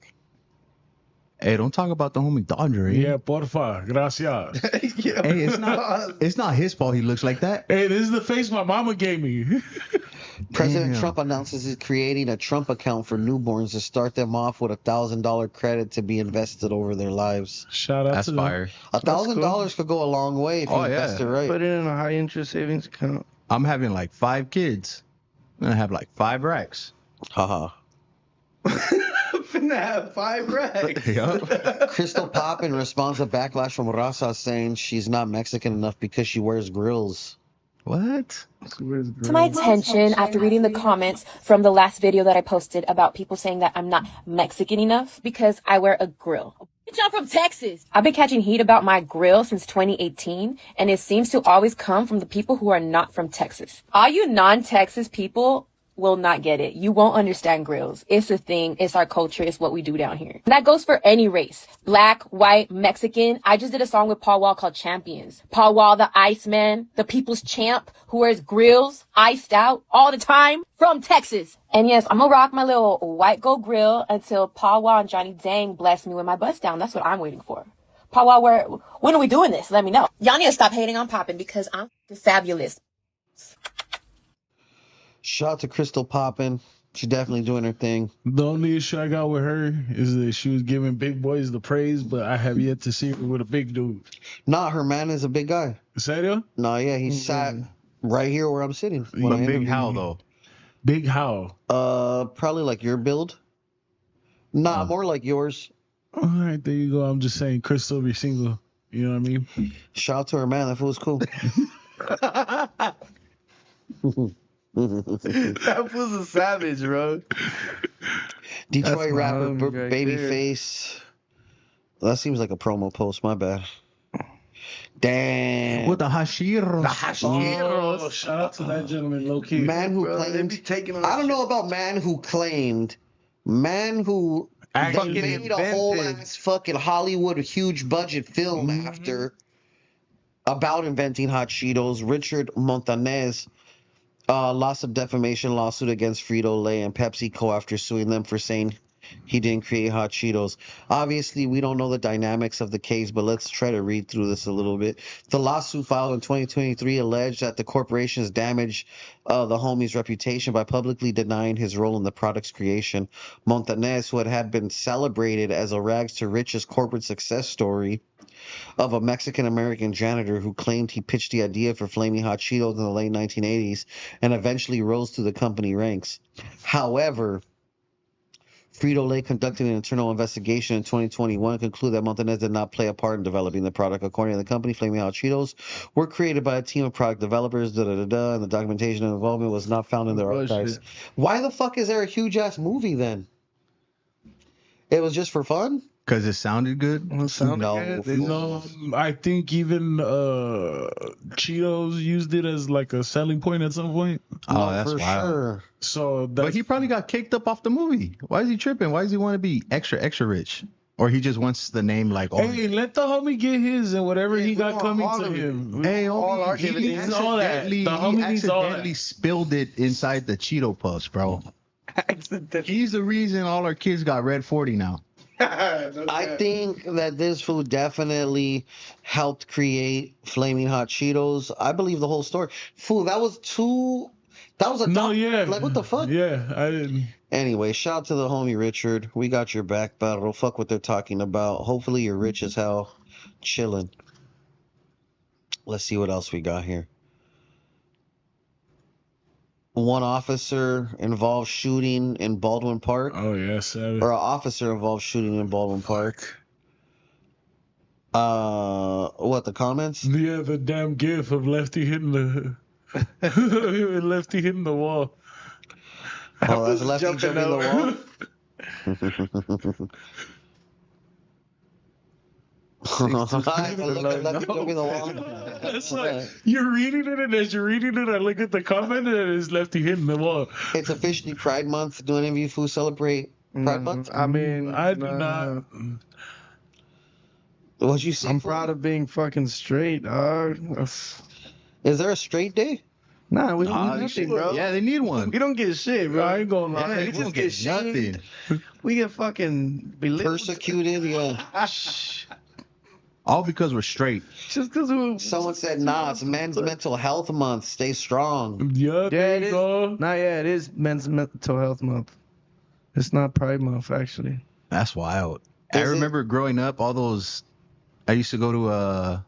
Hey, don't talk about the homie Dodger. Eh? Yeah, porfa. Gracias. Yeah, Hey, it's not his fault he looks like that. Hey, this is the face my mama gave me. President Damn. Trump announces he's creating a Trump account for newborns to start them off with $1,000 credit to be invested over their lives. Shout out That's to fire. $1,000 could go a long way if you Oh, yeah. invest it right. Put it in a high interest savings account. I'm having like 5 kids. I'm gonna have like 5 racks. Haha. Finna have 5 racks. Yup. Crystal Poppin responds to backlash from Raza saying she's not Mexican enough because she wears grills. What? To my attention after reading the comments from the last video that I posted about people saying that I'm not Mexican enough because I wear a grill. I'm from Texas. I've been catching heat about my grill since 2018, and it seems to always come from the people who are not from Texas. All you non-Texas people will not get it. You won't understand grills. It's a thing. It's our culture. It's what we do down here. And that goes for any race. Black, white, Mexican. I just did a song with Paul Wall called Champions. Paul Wall, the Iceman, the people's champ who wears grills, iced out all the time from Texas. And yes, I'm gonna rock my little white gold grill until Paul Wall and Johnny Dang bless me with my bust down. That's what I'm waiting for. Paul Wall, when are we doing this? Let me know. Y'all need to stop hating on Poppin because I'm fabulous. Shout out to Crystal Poppin. She's definitely doing her thing. The only issue I got with her is that she was giving big boys the praise, but I have yet to see her with a big dude. Nah, her man is a big guy. Serio? Nah, yeah, he sat right here where I'm sitting. What a big how though? Big how? Probably like your build. Nah, more like yours. All right, there you go. I'm just saying, Crystal be single. You know what I mean? Shout out to her man. That fool's cool. That was a savage, bro. Detroit rapper Babyface. That seems like a promo post. My bad. Damn. With the Hashiros. The Hashiros. Oh, shout out to that gentleman, low key. Man who claimed. I don't know about man who claimed. Man who actually made a whole ass fucking Hollywood huge budget film after about inventing hot Cheetos. Richard Montanez. Loss of defamation lawsuit against Frito-Lay and PepsiCo after suing them for saying he didn't create hot Cheetos. Obviously, we don't know the dynamics of the case, but let's try to read through this a little bit. The lawsuit filed in 2023 alleged that the corporations damaged the homie's reputation by publicly denying his role in the product's creation. Montanez, who had been celebrated as a rags to riches corporate success story of a Mexican-American janitor who claimed he pitched the idea for Flaming Hot Cheetos in the late 1980s and eventually rose through the company ranks. However, Frito-Lay conducted an internal investigation in 2021 and concluded that Montanez did not play a part in developing the product. According to the company, Flaming Hot Cheetos were created by a team of product developers, and the documentation and involvement was not found in their archives. Why the fuck is there a huge-ass movie then? It was just for fun? Because it sounded good? No, I think even Cheetos used it as like a selling point at some point. Oh, that's wild. Sure. So but he probably got kicked up off the movie. Why is he tripping? Why does he want to be extra rich? Or he just wants the name like... Hey, let the homie get his and whatever he got coming to him. Hey, homie, he needs all that. The homie needs all that. He spilled it inside the Cheeto Puffs, bro. He's the reason all our kids got Red 40 now. I think that this food definitely helped create Flaming Hot Cheetos. I believe the whole story. Fool, that was a like what the fuck? Yeah, I didn't. Anyway, shout out to the homie Richard. We got your back, battle. Fuck what they're talking about. Hopefully you're rich as hell, chilling. Let's see what else we got here. One officer involved shooting in Baldwin Park. Oh, yes. Or an officer involved shooting in Baldwin Park. What, the comments? Yeah, the damn gif of Lefty hitting the Lefty hitting the wall. Oh, that's Lefty jumping the wall? It's like, you're reading it, and as you're reading it, I look at the comment, and it's Lefty hitting the wall. It's officially Pride Month. Do any of you fools celebrate Pride Month? I mean, I do not. What'd you see? I'm proud of being fucking straight, dog. Is there a straight day? Nah, we don't get nothing, bro. Yeah, they need one. We don't get shit, bro. I ain't gonna lie. Yeah, we just get nothing. We get fucking persecuted, yeah. All because we're straight. Just because someone said, nah, it's Men's Mental Health Month. Stay strong. Yeah, it is. Nah, yeah, it is Men's Mental Health Month. It's not Pride Month, actually. That's wild. I remember growing up, all those. I used to go to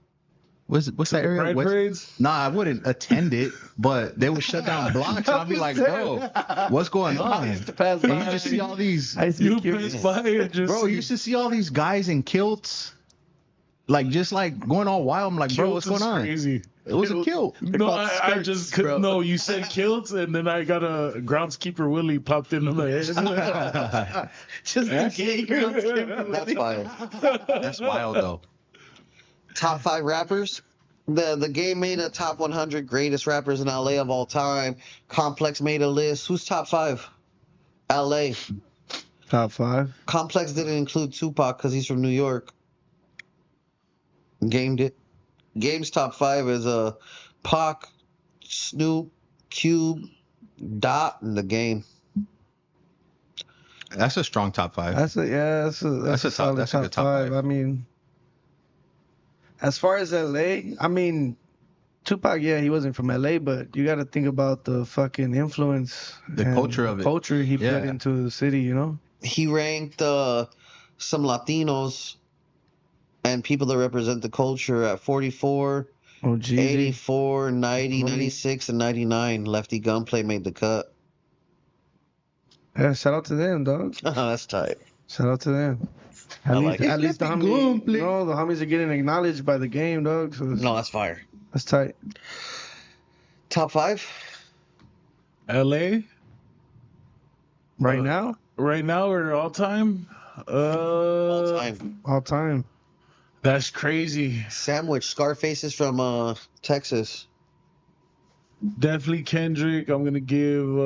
what's that area? Pride parades? Nah, I wouldn't attend it, but they would shut down blocks, and I'd be like, bro, what's going on? And you just see all these. You pass by and just. Bro, you used to see all these guys in kilts. Like just like going all wild. I'm like, bro, what's going on? Crazy. It was a kilt. No, I just couldn't. No, you said kilts, and then I got a groundskeeper Willie popped into my head. Just in case. That's wild. That's wild though. Top 5 rappers. The game made a top 100 greatest rappers in LA of all time. Complex made a list. Who's top 5? LA. Top 5. Complex didn't include Tupac because he's from New York. Game did. Game's top 5 is Pac, Snoop, Cube, Dot, and the Game. That's a strong top 5. That's a solid top 5. I mean, as far as LA, I mean, Tupac, yeah, he wasn't from LA, but you got to think about the fucking influence, the culture of it, culture he put into the city. You know, he ranked some Latinos and people that represent the culture at 44, 84, 90, 96, and 99. Lefty Gunplay made the cut. Yeah, shout out to them, dog. That's tight. Shout out to them. At least the homies are getting acknowledged by the game, dog. So no, that's fire. That's tight. Top 5? LA? Right now? Right now or all time? All time. All time. That's crazy. Sandwich. Scarface is from Texas. Definitely Kendrick. I'm going to give...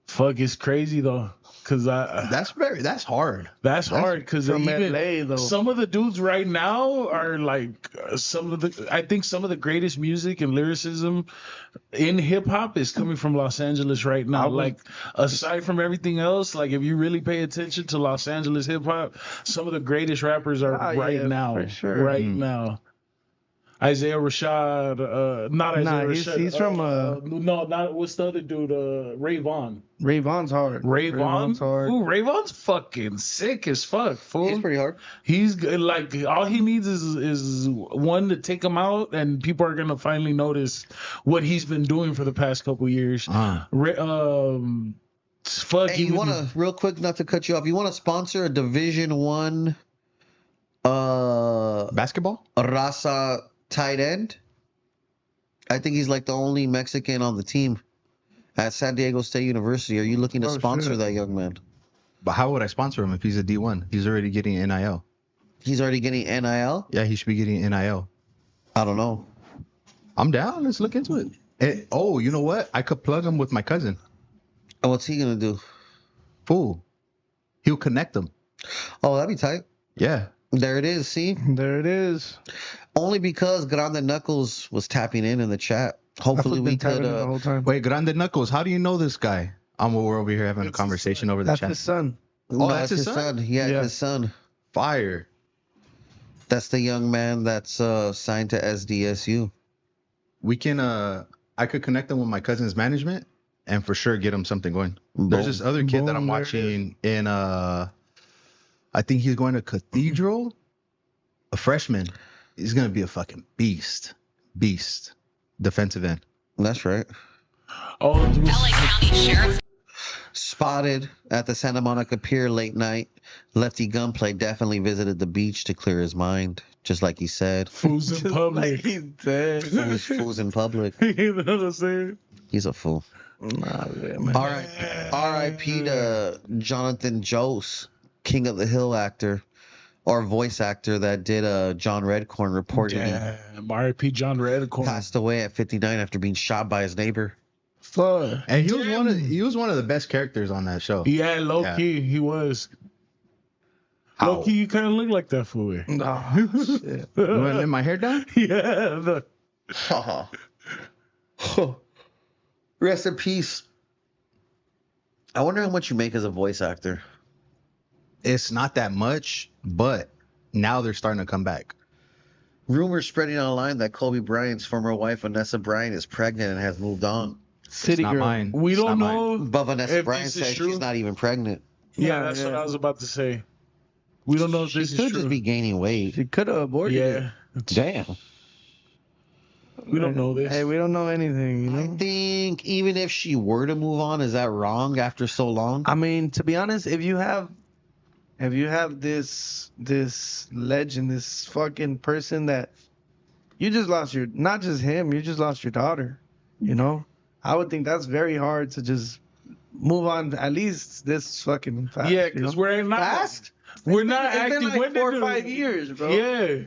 Fuck, it's crazy though. Cause that's hard. That's hard because even LA, though. Some of the dudes right now are like I think some of the greatest music and lyricism in hip hop is coming from Los Angeles right now. Like aside from everything else, like if you really pay attention to Los Angeles hip hop, some of the greatest rappers are now. For sure. Right now. Isaiah Rashad, not Isaiah Rashad. He's from no, not what's the other dude? Ray Vaughn. Ray Vaughn's hard. Ray Vaughn's hard. Ooh, Ray Vaughn's fucking sick as fuck. Fool. He's pretty hard. He's like all he needs is one to take him out, and people are gonna finally notice what he's been doing for the past couple years. Fuck. Hey, you wanna real quick, not to cut you off? You want to sponsor a Division I basketball Raza tight end? I think he's like the only Mexican on the team at San Diego State University. Are you looking to sponsor that young man? But how would I sponsor him if he's a D1? He's already getting NIL. He's already getting NIL? Yeah, he should be getting NIL. I don't know. I'm down. Let's look into it. You know what? I could plug him with my cousin. And what's he going to do? Fool. He'll connect them. Oh, that'd be tight. Yeah. There it is. See? There it is. Only because Grande Knuckles was tapping in the chat. Hopefully we could. The whole time. Wait, Grande Knuckles, how do you know this guy? We're over here having a conversation over the chat. That's his son. Oh, that's his son. Yeah, his son. Fire. That's the young man that's signed to SDSU. We can. I could connect him with my cousin's management and for sure get him something going. There's this other kid that I'm watching in. I think he's going to Cathedral. A freshman. He's gonna be a fucking beast. Defensive end. That's right. Oh, LA County Sheriff. Spotted at the Santa Monica Pier late night. Lefty Gunplay definitely visited the beach to clear his mind, just like he said. Fools in public. Like he's dead. Fools in public. You know what I'm saying? He's a fool. Nah, man. All right. R.I.P. to Jonathan Jose, King of the Hill actor. Or voice actor that did John Redcorn reportedly. R.I.P. John Redcorn passed away at 59 after being shot by his neighbor. Fuck. And he was one of the best characters on that show. Yeah, low key, he was. Low key, you kind of look like that fool. Oh, shit. You want to let my hair down? Yeah. Rest in peace. I wonder how much you make as a voice actor. It's not that much, but now they're starting to come back. Rumors spreading online that Kobe Bryant's former wife, Vanessa Bryant, is pregnant and has moved on. City girl. Mine. We don't know. But Vanessa Bryant says she's not even pregnant. Yeah, that's what I was about to say. We don't know if this is true. She could just be gaining weight. She could have aborted it. Damn. We don't know this. Hey, we don't know anything, you know? I think even if she were to move on, is that wrong after so long? I mean, to be honest, if you have if you have this legend, this fucking person that you just lost not just him, you just lost your daughter, you know? I would think that's very hard to just move on at least this fucking fast. Yeah, because we're not fast. We're not acting. It's been like 4 or 5 years, bro. Yeah.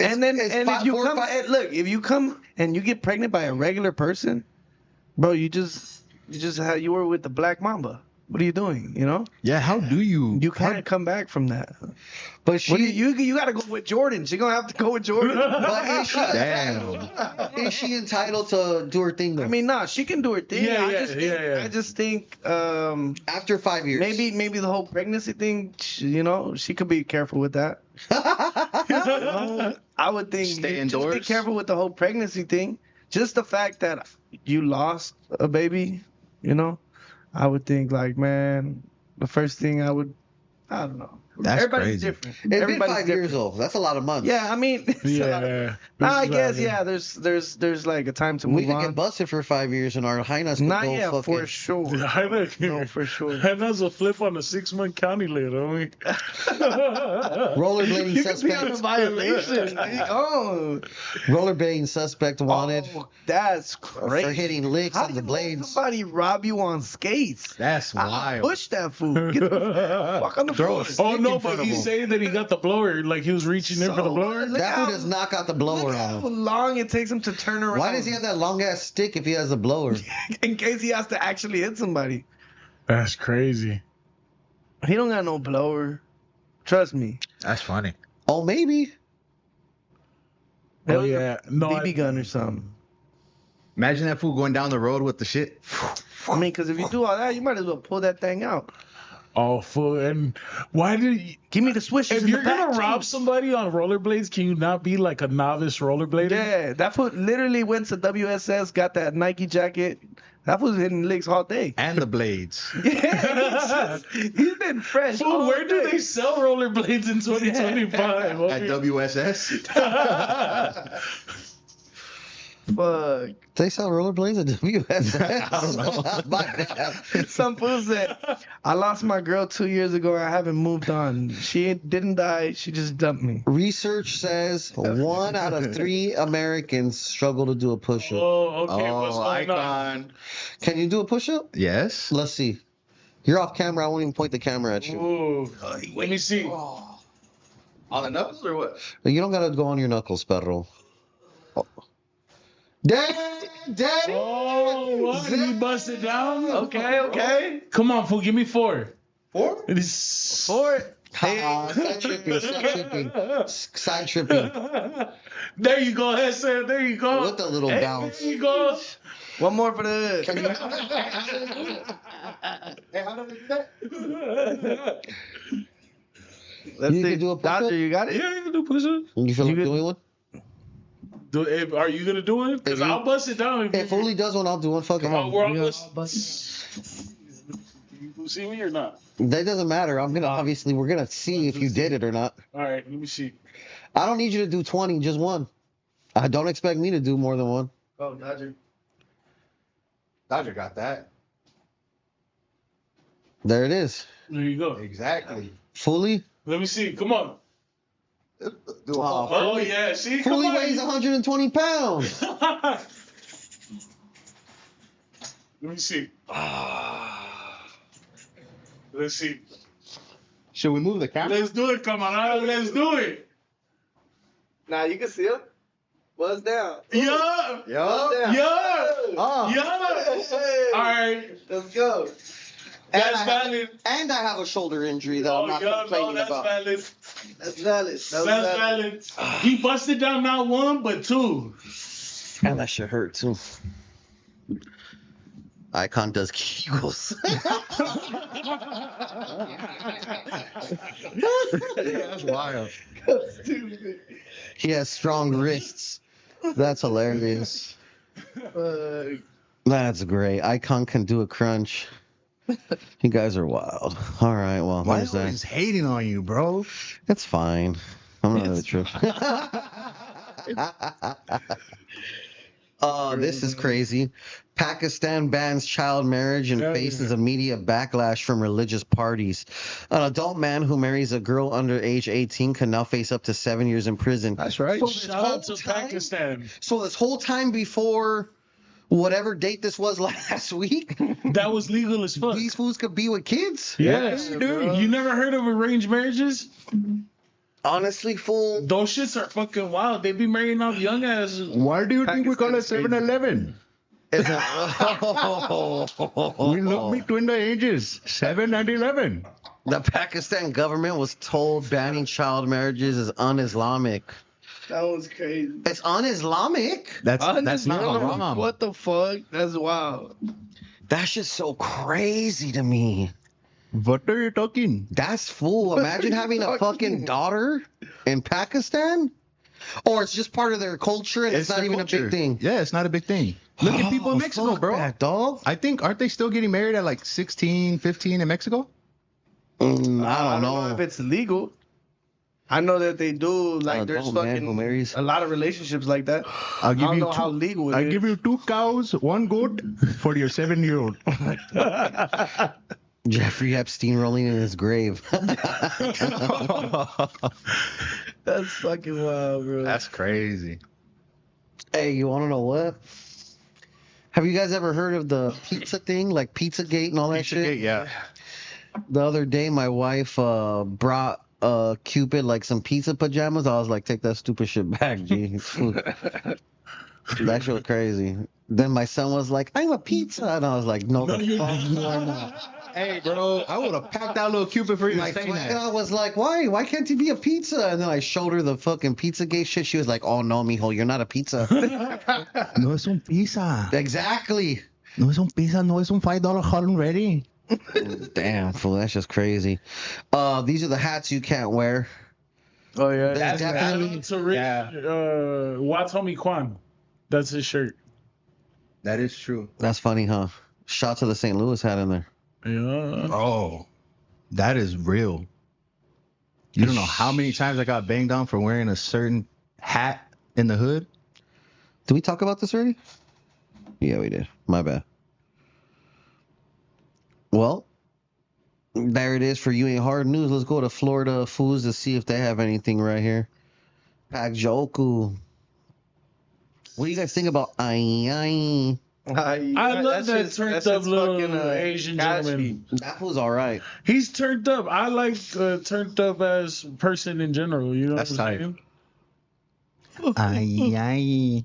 And then if you come, look, if you come and you get pregnant by a regular person, bro, you were with the Black Mamba. What are you doing? You know? Yeah. How do you? You can't come back from that. But you got to go with Jordan. She's gonna have to go with Jordan. But Damn. is she entitled to do her thing though? I mean, nah, she can do her thing. I just think after 5 years, maybe the whole pregnancy thing. You know, she could be careful with that. I would think Stay indoors. Just be careful with the whole pregnancy thing. Just the fact that you lost a baby, you know, I would think like, man, the first thing I don't know. That's Everybody's crazy. different. It's Everybody's been 5 years old. That's a lot of months. Yeah, I mean, Yeah. I guess there's like a time to We move could on. get busted for 5 years, and our highness could Not go yet, fucking. for sure. No, for sure. And that's a flip on the 6-month county lid, homie. Rollerblading You could be on a suspect. violation. Oh, Rollerblading suspect wanted that's for crazy. hitting licks How on do the you let blades. somebody rob you on skates? That's wild. Push that fool. Get the fuck on the floor. Oh no, but he's saying that he got the blower, like he was reaching in for the blower. Look That how- fool does not got the blower Look how on. long it takes him to turn around. Why does he have that long ass stick if he has a blower? In case he has to actually hit somebody. That's crazy. He don't got no blower. Trust me. That's funny. Oh, maybe. Oh yeah, no. BB gun or something. Imagine that fool going down the road with the shit. I mean, because if you do all that, you might as well pull that thing out. Oh, fool. And why did you... Give me the switches. If in you're the back, gonna too. rob somebody on rollerblades, can you not be like a novice rollerblader? Yeah, that fool literally went to WSS, got that Nike jacket. That was hitting licks all day. And the blades. Yeah, he's been fresh. Fool, where do they sell rollerblades in 2025? At WSS. Fuck. They sell rollerblades at WSS. I don't know. My bad. Some fool said, I lost my girl 2 years ago. I haven't moved on. She didn't die. She just dumped me. Research says 1 out of 3 Americans struggle to do a push-up. Oh, okay. What's going on? Eyekon. Can you do a push-up? Yes. Let's see. You're off camera. I won't even point the camera at you. Ooh. Let me see. On the knuckles or what? You don't gotta go on your knuckles, Pedro. Oh. Daddy! Oh, what? You busted down? Okay. Come on, fool. Give me 4. 4? It is 4. Side tripping. Side tripping. There you go, Hesse. There you go. With a little bounce. There you go. One more for the. Can you... Hey, how do we do that? Let's You see. can do a push-up? Doctor, you got it? Yeah, you can do push-up. You feel like You doing one? Are you gonna do it? Because I'll bust it down. If Uli does one, I'll do one. Fuck it. We're all You You see me or not? That doesn't matter. We're gonna see if you did it or not. All right, let me see. I don't need you to do 20, just one. I don't expect me to do more than one. Oh, Dodger. Dodger got that. There it is. There you go. Exactly. Fully? Let me see. Come on. Do a Oh, yeah. See? Fully Come on. weighs 120 pounds. Let me see. Let's see. Should we move the camera? Let's do it, camarada. Let's do it. Nah, you can see him. Buzz down. Yeah. Yeah. Yeah. Oh. Yeah. All right. Let's go. That's valid. And I have a shoulder injury that Oh, I'm not yeah, no, complaining that's about. valid. That's valid. That's valid. He busted down not 1, but 2. And that shit hurt too. Eyekon does Kegels. That's wild. He has strong wrists. That's hilarious. That's great. Eyekon can do a crunch. You guys are wild. All right, well, Why there's that. is hating on you, bro? It's fine. I'm not really true. This is crazy. Pakistan bans child marriage and faces immediate backlash from religious parties. An adult man who marries a girl under age 18 can now face up to 7 years in prison. That's right. So shout out to Pakistan. So this whole time before whatever date this was last week, that was legal as fuck. These fools could be with kids? Yes, dude. You never heard of arranged marriages? Honestly, fool. Those shits are fucking wild. They be marrying off young asses. Why do you think we call it 7-Eleven? We look between the ages 7 and 11. The Pakistan government was told banning child marriages is un-Islamic. That was crazy. It's un-Islamic? That's not haram. What the fuck? That's wild. That's just so crazy to me. What are you talking? That's fool. Imagine having a fucking daughter in Pakistan. Or it's just part of their culture and it's not even a big thing. Yeah, it's not a big thing. Look at people in Mexico, bro. That, dog. I think, aren't they still getting married at like 16, 15 in Mexico? I don't know if it's legal. I know that they do. Like, there's fucking a lot of relationships like that. I'll give you how legal it I'll is. give you 2 cows, 1 goat for your 7-year-old. Jeffrey Epstein rolling in his grave. That's fucking wild, bro. That's crazy. Hey, you want to know what? Have you guys ever heard of the pizza thing, like Pizzagate and all that shit? Pizzagate, yeah. The other day, my wife brought Cupid like some pizza pajamas. I was like, take that stupid shit back, G. That shit was crazy. Then my son was like, I'm a pizza. And I was like, no, the fuck you are not. Hey, bro, I would have packed out little Cupid for you My to say that. I was like, why? Why can't he be a pizza? And then I showed her the fucking Pizzagate shit. She was like, oh, no, mijo, you're not a pizza. No es un pizza. Exactly. No es un pizza, no es un $5 hot and ready. Damn, fool, that's just crazy. These are the hats you can't wear. Oh, yeah. That's definitely... Watomi Kwan. That's his shirt. That is true. That's funny, huh? Shout to the St. Louis hat in there. Yeah. Oh, that is real. You don't know how many times I got banged on for wearing a certain hat in the hood. Did we talk about this already? Yeah, we did. My bad. Well, there it is for You Ain't Hard News. Let's go to Florida Foods to see if they have anything right here. Pak Joku. What do you guys think about I love that turned up little Asian gentleman. That was all right. He's turned up. I like turned up as person in general. You know That's what I'm saying?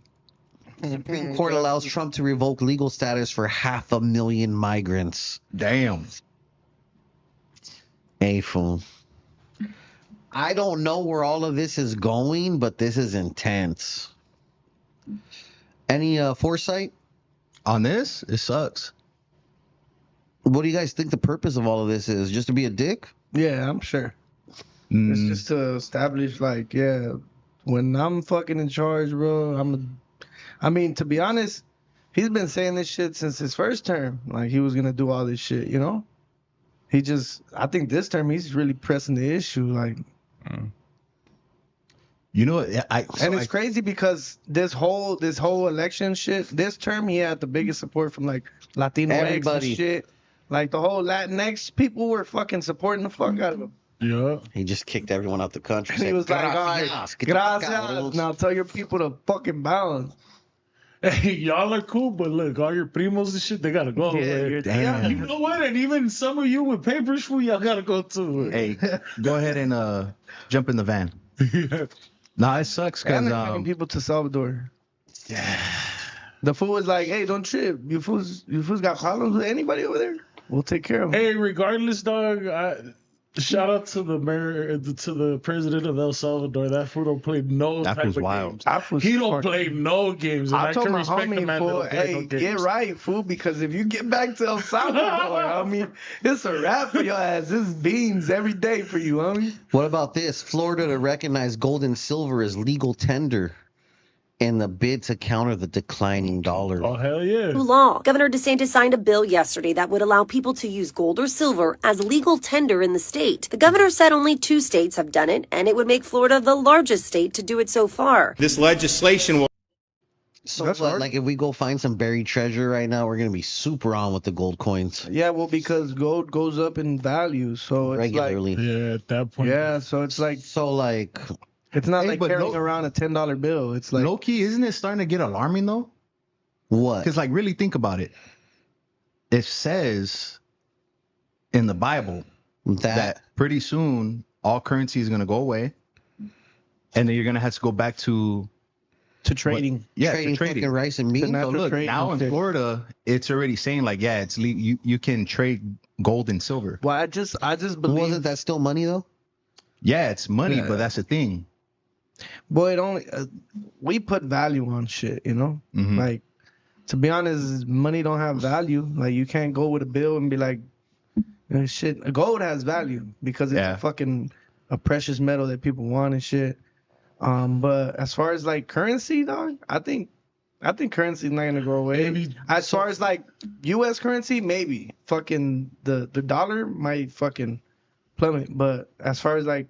Supreme Court allows Trump to revoke legal status for 500,000 migrants. Damn. Hey, fool. I don't know where all of this is going, but this is intense. Any foresight on this? It sucks. What do you guys think the purpose of all of this is? Just to be a dick? Yeah, I'm sure. It's just to establish, like, yeah, when I'm fucking in charge, bro, I mean, to be honest, he's been saying this shit since his first term. Like, he was going to do all this shit, you know? I think this term, he's really pressing the issue, like... You know, it's crazy because this whole election shit, this term he had the biggest support from like Latino and shit. Like the whole Latinx people were fucking supporting the fuck out of him. Yeah. He just kicked everyone out the country. He was like, all right, gracias. Now tell your people to fucking bounce. Hey, y'all are cool, but look, all your primos and shit, they gotta go. Yeah, damn. You know what? And even some of you with papers, fool, y'all gotta go too. Hey, go ahead and jump in the van. Nah, it sucks because people to Salvador. Yeah. The fool was like, "Hey, don't trip. You fools got problems with anybody over there? We'll take care of them." Hey, regardless, dog. Shout out to the mayor, to the president of El Salvador. That fool don't play no type of games. He don't play no games. And I told can my respect the homie, man fool, that don't play hey, no games. get right, fool, because if you get back to El Salvador, I mean, it's a wrap for your ass. It's beans every day for you, homie. What about this? Florida to recognize gold and silver as legal tender in the bid to counter the declining dollar. Oh, hell yeah. Law. Governor DeSantis signed a bill yesterday that would allow people to use gold or silver as legal tender in the state. The governor said only 2 states have done it, and it would make Florida the largest state to do it so far. This legislation will... So like if we go find some buried treasure right now, we're gonna be super on with the gold coins. Yeah, well, because gold goes up in value, so it's regularly. Yeah, at that point. Yeah, so it's like it's not like carrying around a $10 bill. It's like low key, isn't it starting to get alarming though? What? Because like really think about it. It says in the Bible that pretty soon all currency is gonna go away, and then you're gonna have to go back to trading. Trading fucking rice and meat. So look, now in Florida, it's already saying like, yeah, it's you can trade gold and silver. Well, I just believe. Wasn't that still money though? Yeah, it's money, but that's the thing. Boy, it only we put value on shit, you know. Like, to be honest, money don't have value. Like, you can't go with a bill and be like, shit. Gold has value because it's a precious metal that people want and shit. But as far as like currency, dog, I think currency is not gonna go away. As far as like U.S. currency, maybe fucking the dollar might fucking plummet. But as far as like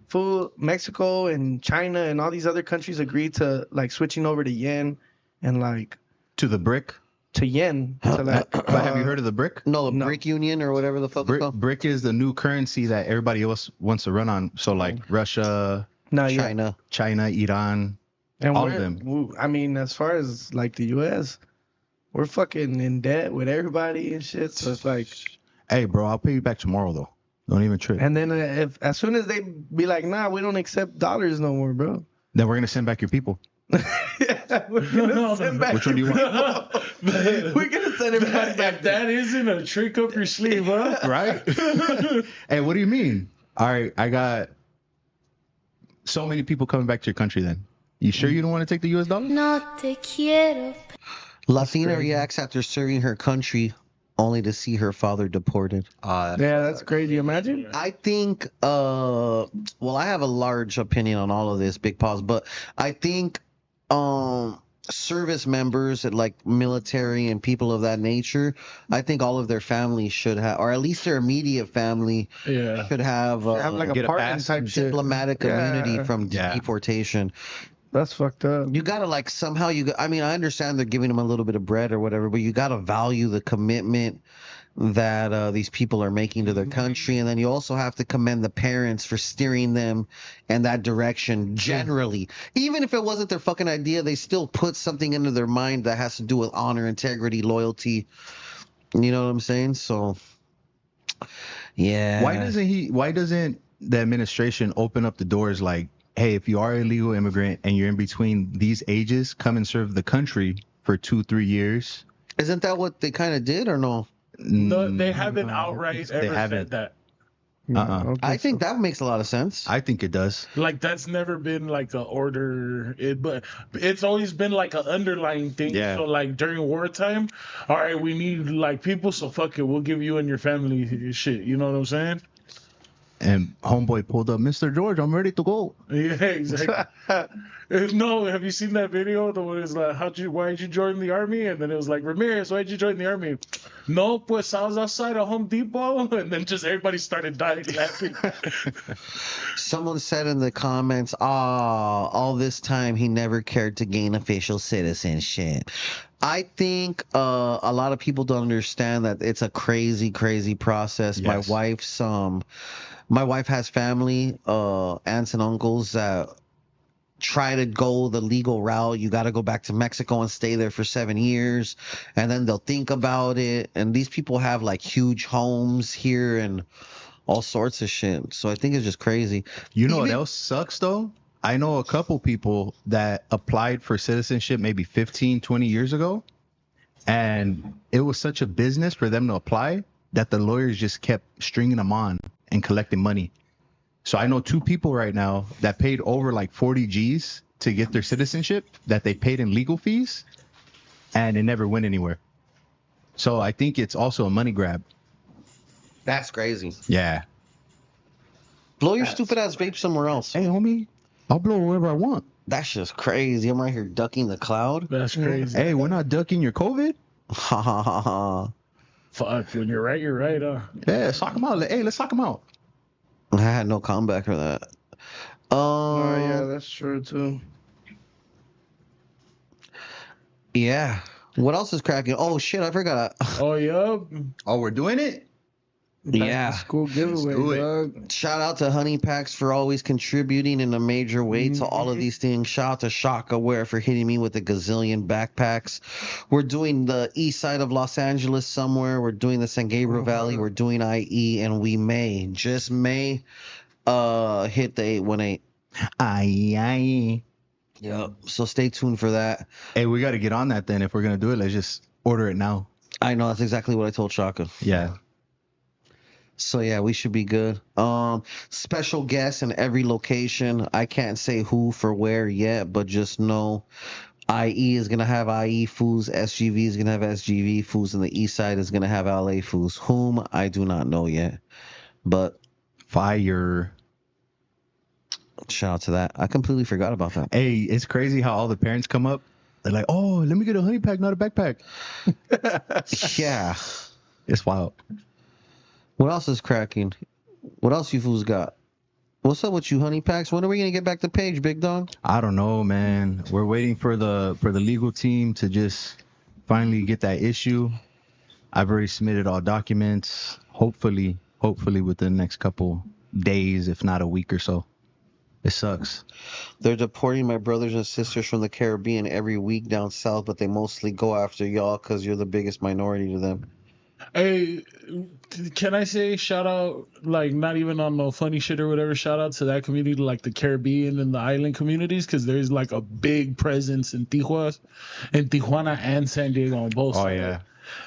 food, Mexico and China and all these other countries agreed to like switching over to yen and like to the brick. To yen. To like, have you heard of the brick? No, the brick union or whatever the fuck it's called. Brick is the new currency that everybody else wants to run on. So like Russia. China, Iran, and all of them. I mean, as far as like the U.S., we're fucking in debt with everybody and shit. So it's like, hey, bro, I'll pay you back tomorrow though. Don't even trip. And then as soon as they be like, nah, we don't accept dollars no more, bro. Then we're gonna send back your people. We're gonna send back. Which one do you want? We're gonna send it back. That isn't a trick up your sleeve, huh? Right? Hey, what do you mean? All right, I got so many people coming back to your country then. You sure you don't want to take the US dollar? No te quiero. Latina reacts after serving her country only to see her father deported. Yeah, that's crazy. Imagine. I think, well, I have a large opinion on all of this, big pause, but I think service members at like military and people of that nature, I think all of their families should have, or at least their immediate family should have like a pardon type diplomatic immunity from deportation. That's fucked up. You gotta like somehow I mean, I understand they're giving them a little bit of bread or whatever, but you gotta value the commitment that these people are making to their country, and then you also have to commend the parents for steering them in that direction. Generally, even if it wasn't their fucking idea, they still put something into their mind that has to do with honor, integrity, loyalty. You know what I'm saying? So, yeah. Why doesn't the administration open up the doors like, hey, if you are an illegal immigrant and you're in between these ages, come and serve the country for 2-3 years? Isn't that what they kind of did or no? No, they haven't outright said that. I think that makes a lot of sense. I think it does. Like, that's never been like an order, but it's always been like an underlying thing. Yeah. So like during wartime, all right, we need like people, so fuck it, we'll give you and your family shit. You know what I'm saying? And homeboy pulled up, Mr. George, I'm ready to go. Yeah, exactly. No, have you seen that video? The one is like, why did you join the army? And then it was like, Ramirez, why did you join the army? No, pues I was outside of Home Depot, and then just everybody started dying laughing. Someone said in the comments, all this time he never cared to gain official citizenship. I think a lot of people don't understand that it's a crazy, crazy process. Yes. My wife has family, aunts and uncles that try to go the legal route. You got to go back to Mexico and stay there for 7 years, and then they'll think about it. And these people have like huge homes here and all sorts of shit. So I think it's just crazy. You know what else sucks though? I know a couple people that applied for citizenship maybe 15, 20 years ago, and it was such a business for them to apply that the lawyers just kept stringing them on and collecting money. So I know 2 people right now that paid over like 40 G's to get their citizenship that they paid in legal fees, and it never went anywhere. So I think it's also a money grab. That's crazy. Yeah. Blow your stupid ass vape somewhere else. Hey, homie, I'll blow wherever I want. That's just crazy. I'm right here ducking the cloud. That's crazy. Hey, we're not ducking your COVID. Ha ha ha ha. Fuck, when you're right, you're right, huh? Yeah, let's talk him out. Hey, let's talk him out. I had no comeback for that. Oh, yeah, that's true, too. Yeah. What else is cracking? Oh shit, I forgot. Oh yeah. Oh, we're doing it. Yeah. School giveaway, dog. Shout out to Honey Packs for always contributing in a major way to all of these things. Shout out to Shaka Wear for hitting me with a gazillion backpacks. We're doing the east side of Los Angeles somewhere. We're doing the San Gabriel Valley. We're doing IE, and we may, just may, hit the 818. Aye. Yep. So stay tuned for that. Hey, we got to get on that then. If we're gonna do it, let's just order it now. I know, that's exactly what I told Shaka. Yeah. So yeah, we should be good. Special guests in every location. I can't say who for where yet, but just know IE is gonna have IE foods, SGV is gonna have SGV foods, and the east side is gonna have LA foods. Whom I do not know yet. But fire. Shout out to that. I completely forgot about that. Hey, it's crazy how all the parents come up. They're like, oh, let me get a honey pack, not a backpack. Yeah. It's wild. What else is cracking? What else you fools got? What's up with you, honey packs? When are we gonna get back to page, big dog? I don't know, man. We're waiting for the legal team to just finally get that issue. I've already submitted all documents. Hopefully within the next couple days, if not a week or so. It sucks. They're deporting my brothers and sisters from the Caribbean every week down south, but they mostly go after y'all because you're the biggest minority to them. Hey, can I say shout out, like not even on no funny shit or whatever, shout out to that community, like the Caribbean and the island communities, because there's like a big presence in Tijuana and San Diego on both sides. Oh yeah.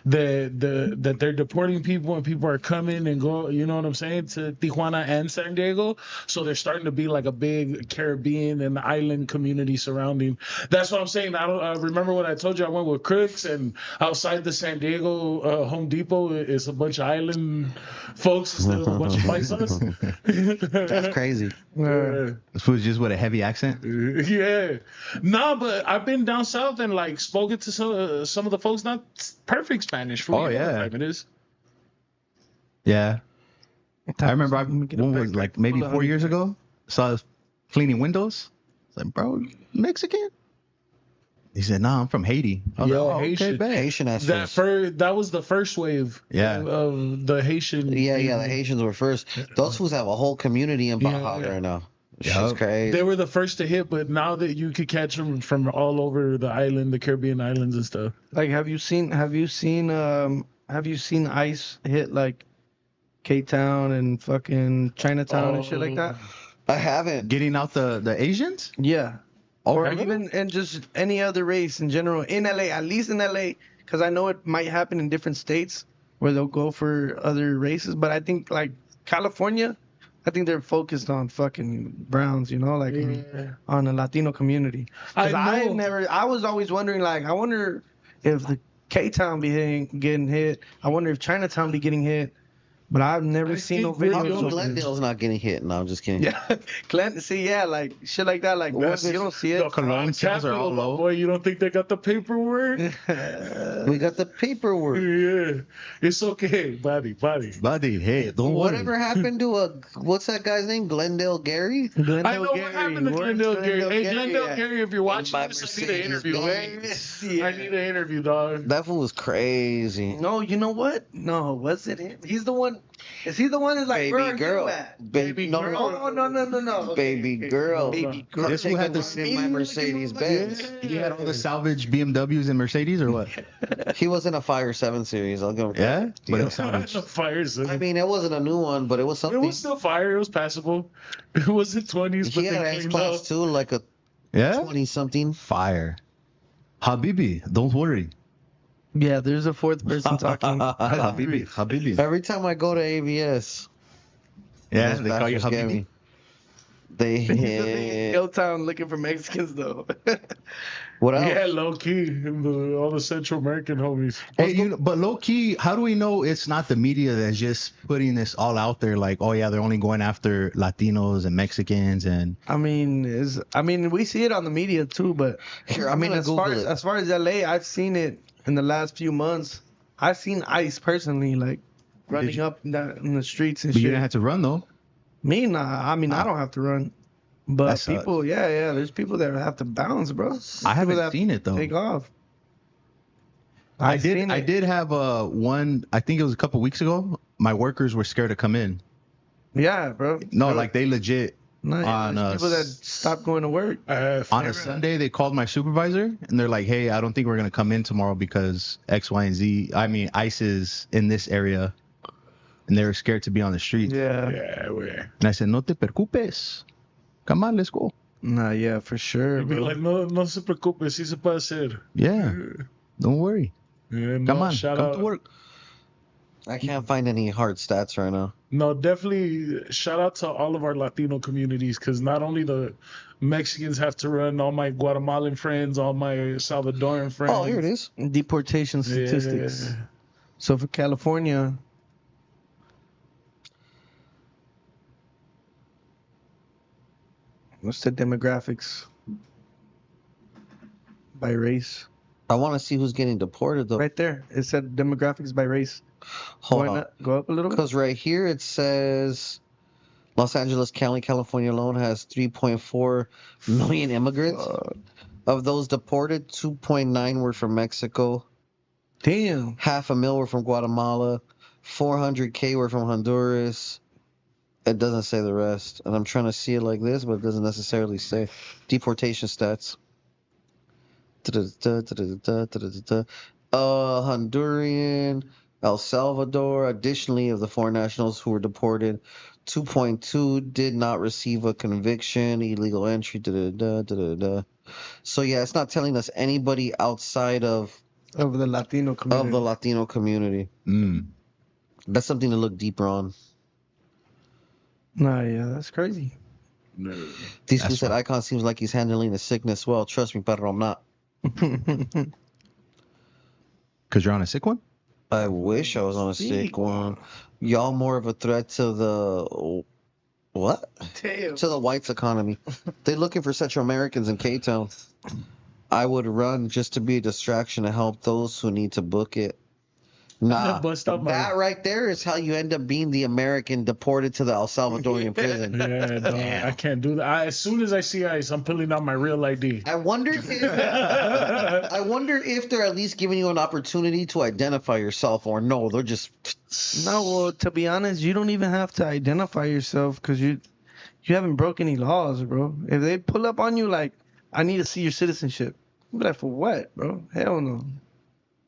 That they're deporting people and people are coming and go, you know what I'm saying, to Tijuana and San Diego. So there's starting to be like a big Caribbean and island community surrounding. That's what I'm saying. I remember when I told you I went with Crooks, and outside the San Diego Home Depot is a bunch of island folks instead of a bunch of paisas. That's crazy. This was just with a heavy accent. Yeah. Nah, but I've been down south and like spoken to some of the folks, not perfect Spanish for Oh yeah, it is. Yeah, I remember when was like maybe 4 years ago. Saw us cleaning windows. I was like, bro, you Mexican? He said, nah, I'm from Haiti. I was like, oh, Haitian. okay, Haitian ass. That was the first wave. Yeah. Of the Haitian. Yeah, the Haitians were first. Those fools have a whole community in Baja right now. Shit's crazy. They were the first to hit, but now that you could catch them from all over the island, the Caribbean islands and stuff. Like, have you seen ICE hit like K-Town and fucking Chinatown and shit like that? I haven't. Getting out the Asians? Yeah. Oh, Or really? even and just any other race in general in LA, at least in LA, because I know it might happen in different states where they'll go for other races, but I think like California, I think they're focused on fucking Browns, you know, like on the Latino community. I was always wondering, like, I wonder if the K-Town be getting hit. I wonder if Chinatown be getting hit. But I've never seen no videos. Glendale's not getting hit. No, I'm just kidding. Yeah, like shit like that. Like, you don't see it. Cologne sales are all low. Boy, you don't think they got the paperwork? We got the paperwork. Yeah, it's okay, buddy. Hey, don't worry. Whatever happened to what's that guy's name? Glendale Gary? I know what happened to Glendale Gary. Hey, Glendale Gary, if you're watching this, I need an interview. I need an interview, dog. That fool was crazy. No, you know what? No, was it him? He's the one. Is he the one that's like, baby girl? Baby girl. No. Baby girl. Baby girl. This who had this in my Mercedes Benz. He had all the salvage BMWs and Mercedes, or what? He was in a Fire 7 Series. I'll go. Yeah, but it was salvage. I mean, it wasn't a new one, but it was something. It was still fire. It was passable. It was in 20s, but he had an X-Class too, like a 20-something. Fire. Habibi, don't worry. Yeah, there's a fourth person talking. Habibi. Every time I go to AVS, yeah, they call you Habibi. They Hilltown looking for Mexicans though. What else? Yeah, low key, all the Central American homies. Hey, but low key, how do we know it's not the media that's just putting this all out there? Like, oh yeah, they're only going after Latinos and Mexicans, and I mean, we see it on the media too. But as far as LA, I've seen it in the last few months. I've seen ICE personally, like running up in the streets and but shit. You didn't have to run though. Me, nah. I mean, I don't have to run. But people, yeah, there's people that have to bounce, bro. I haven't seen it though. Take off. I did have one. I think it was a couple weeks ago. My workers were scared to come in. Yeah, bro. No, like they legit. On people that stopped going to work. On a Sunday, they called my supervisor and they're like, "Hey, I don't think we're gonna come in tomorrow because X, Y, and Z. I mean, ICE is in this area, and they were scared to be on the street." Yeah. Yeah, and I said, "No te preocupes. Come on, let's go." Nah, yeah, for sure. You'd be like, no se preocupe, sí se puede hacer. Yeah, don't worry. Yeah, come on, come to work. I can't find any hard stats right now. No, definitely shout out to all of our Latino communities, because not only the Mexicans have to run, all my Guatemalan friends, all my Salvadoran friends. Oh, here it is. Deportation statistics. Yeah. So for California, what's the demographics by race? I want to see who's getting deported, though. Right there. It said demographics by race. Hold on. Go up a little bit. Because right here it says Los Angeles County, California alone has 3.4 million immigrants. Of those deported, 2.9 were from Mexico. Damn. 500,000 were from Guatemala. 400K were from Honduras. It doesn't say the rest. And I'm trying to see it like this, but it doesn't necessarily say. Deportation stats. Honduran, El Salvador. Additionally, of the foreign nationals who were deported, 2.2 did not receive a conviction, illegal entry. So yeah, it's not telling us anybody outside of the Latino community. That's something to look deeper on. Nah, yeah, that's crazy. No. These people said Eyekon seems like he's handling the sickness well. Trust me, pero I'm not. Because you're on a sick one? I wish I was on a sick one. Y'all more of a threat to the what? Damn. To the whites economy. They're looking for Central Americans in K-Town. I would run just to be a distraction to help those who need to book it. Nah, that right there is how you end up being the American deported to the El Salvadorian prison. Yeah, no, I can't do that. As soon as I see ICE, I'm pulling out my real ID. I wonder if they're at least giving you an opportunity to identify yourself, or no, they're just no. Well, to be honest, you don't even have to identify yourself because you haven't broken any laws, bro. If they pull up on you like, I need to see your citizenship, you'll be like, for what, bro? Hell no.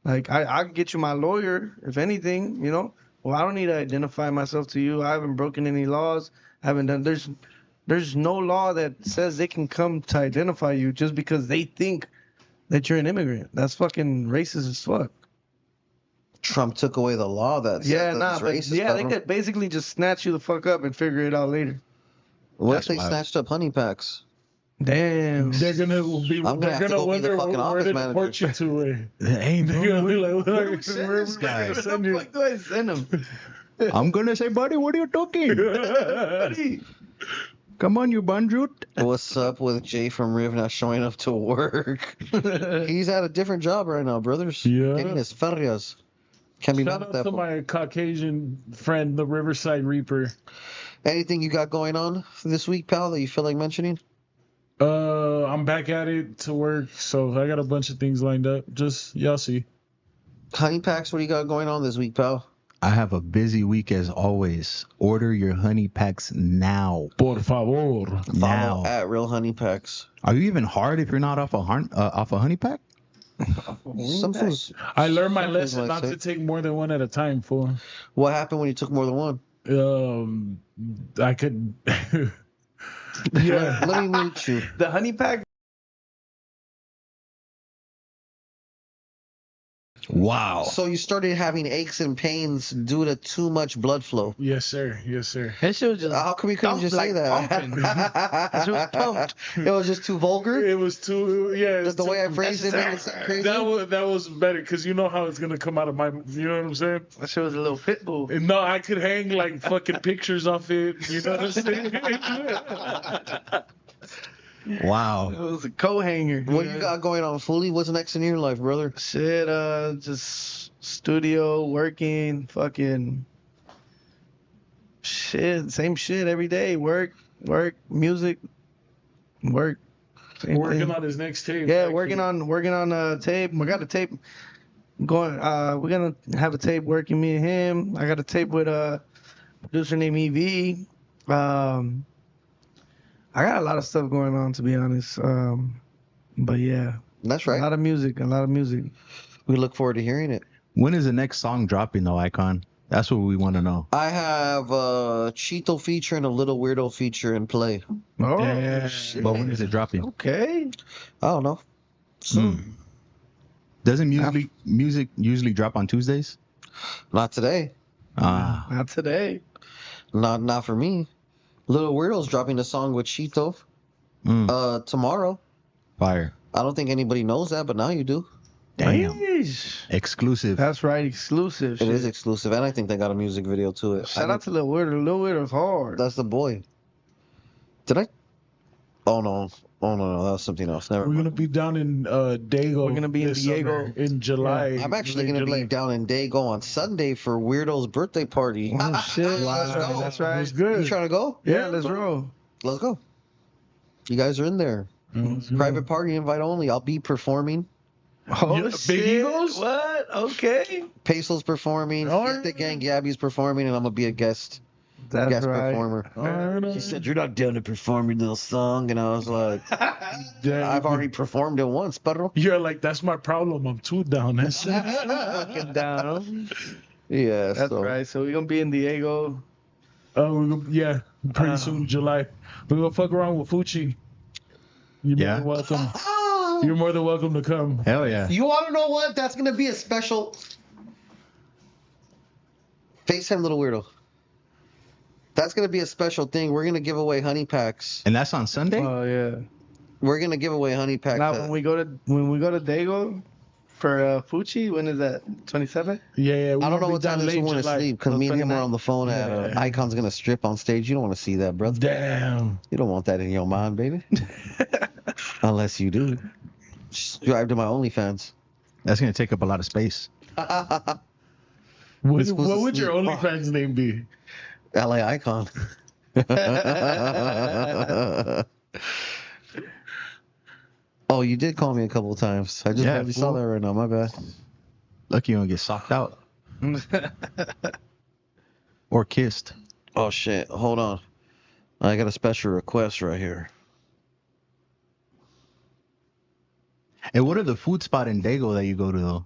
Like, I can get you my lawyer, if anything, you know? Well, I don't need to identify myself to you. I haven't broken any laws. I haven't done... There's no law that says they can come to identify you just because they think that you're an immigrant. That's fucking racist as fuck. Trump took away the law that said that's racist. Yeah, they could basically just snatch you the fuck up and figure it out later. What if they snatched up honey packs? Damn. They're gonna wonder where to deport you to. Hey, they're gonna be like, where the fuck do I send them? I'm gonna say, buddy, what are you talking? Come on, you banjoot. What's up with Jay from Riv not showing up to work? He's at a different job right now, brothers. Yeah. Getting his ferias. Can't be mad at that. Shout out to my Caucasian friend, the Riverside Reaper. Anything you got going on this week, pal, that you feel like mentioning? I'm back at it to work, so I got a bunch of things lined up. Just y'all see. Honey packs, what do you got going on this week, pal? I have a busy week as always. Order your honey packs now. Por favor. Now. At Real Honey Packs. Are you even hard if you're not off a honey pack? I learned my lesson not to take more than one at a time, fool. What happened when you took more than one? I could... Yeah. Let me meet you. The honey pack. Wow. So you started having aches and pains due to too much blood flow. Yes, sir. Yes, sir. That shit was just. How come you couldn't just say that? It was pumped. It was just too vulgar. It was too. Yeah. The way I phrased it made it sound crazy. That was better because you know how it's gonna come out of my. You know what I'm saying? That shit was a little pit bull. No, I could hang like fucking pictures off it. You know what I'm saying? Wow. It was a co-hanger. What you got going on, Fully? What's next in your life, brother? Shit, just studio, working, fucking shit, same shit every day. Work, music, work. Working on his next tape. Yeah, working on a tape. I got a tape. We're gonna have a tape working, me and him. I got a tape with a producer named EV. I got a lot of stuff going on, to be honest. But yeah, that's right. A lot of music. We look forward to hearing it. When is the next song dropping, though, Eyekon? That's what we want to know. I have a Cheeto feature and a Little Weirdo feature in play. Oh, yeah. Shit. But when is it dropping? Okay. I don't know. Doesn't music usually drop on Tuesdays? Not today. Not today. Not for me. Little Weirdo's dropping a song with Cheeto tomorrow. Fire. I don't think anybody knows that, but now you do. Damn. Exclusive. That's right, exclusive. It is exclusive, and I think they got a music video to it. Shout out to Lil Weirdo. Lil Weirdo's hard. That's the boy. Did I? Oh no, that was something else. Never We're mind. gonna be down in Dago. We're gonna be in Diego in July. Yeah, I'm actually gonna be down in Dago on Sunday for Weirdo's birthday party. Oh shit! Wow. That's right. It's good. You trying to go? Yeah, let's roll. Let's go. You guys are in there. Private party invite only. I'll be performing. Oh Yeah, shit! Big Eagles? What? Okay. Peso's performing. The gang Gabby's performing, and I'm gonna be a guest. That's guest right. performer. She said, "You're not down to perform your little song," and I was like, "I've already performed it once, but you're like, that's my problem. I'm too down. That's fucking down." Yeah, that's right. So we're gonna be in Diego. Yeah, pretty soon, July. We're gonna fuck around with Fucci. You're more than welcome. You're more than welcome to come. Hell yeah. You want to know what? That's gonna be a special. FaceTime Little Weirdo. That's gonna be a special thing. We're gonna give away honey packs. And that's on Sunday? Oh yeah. We're gonna give away honey packs. Now when we go to Dago for Fucci, when is that? 27th? Yeah. I don't know what time this want to sleep because me and him are on the phone at Eyekon's gonna strip on stage. You don't want to see that, brother. Damn. You don't want that in your mind, baby. Unless you do. Subscribe to my OnlyFans. That's gonna take up a lot of space. What would your OnlyFans name be? LA Eyekon. Oh, you did call me a couple of times. I just barely saw that right now. My bad. Lucky you don't get socked out. Or kissed. Oh, shit. Hold on. I got a special request right here. And what are the food spot in Dago that you go to, though?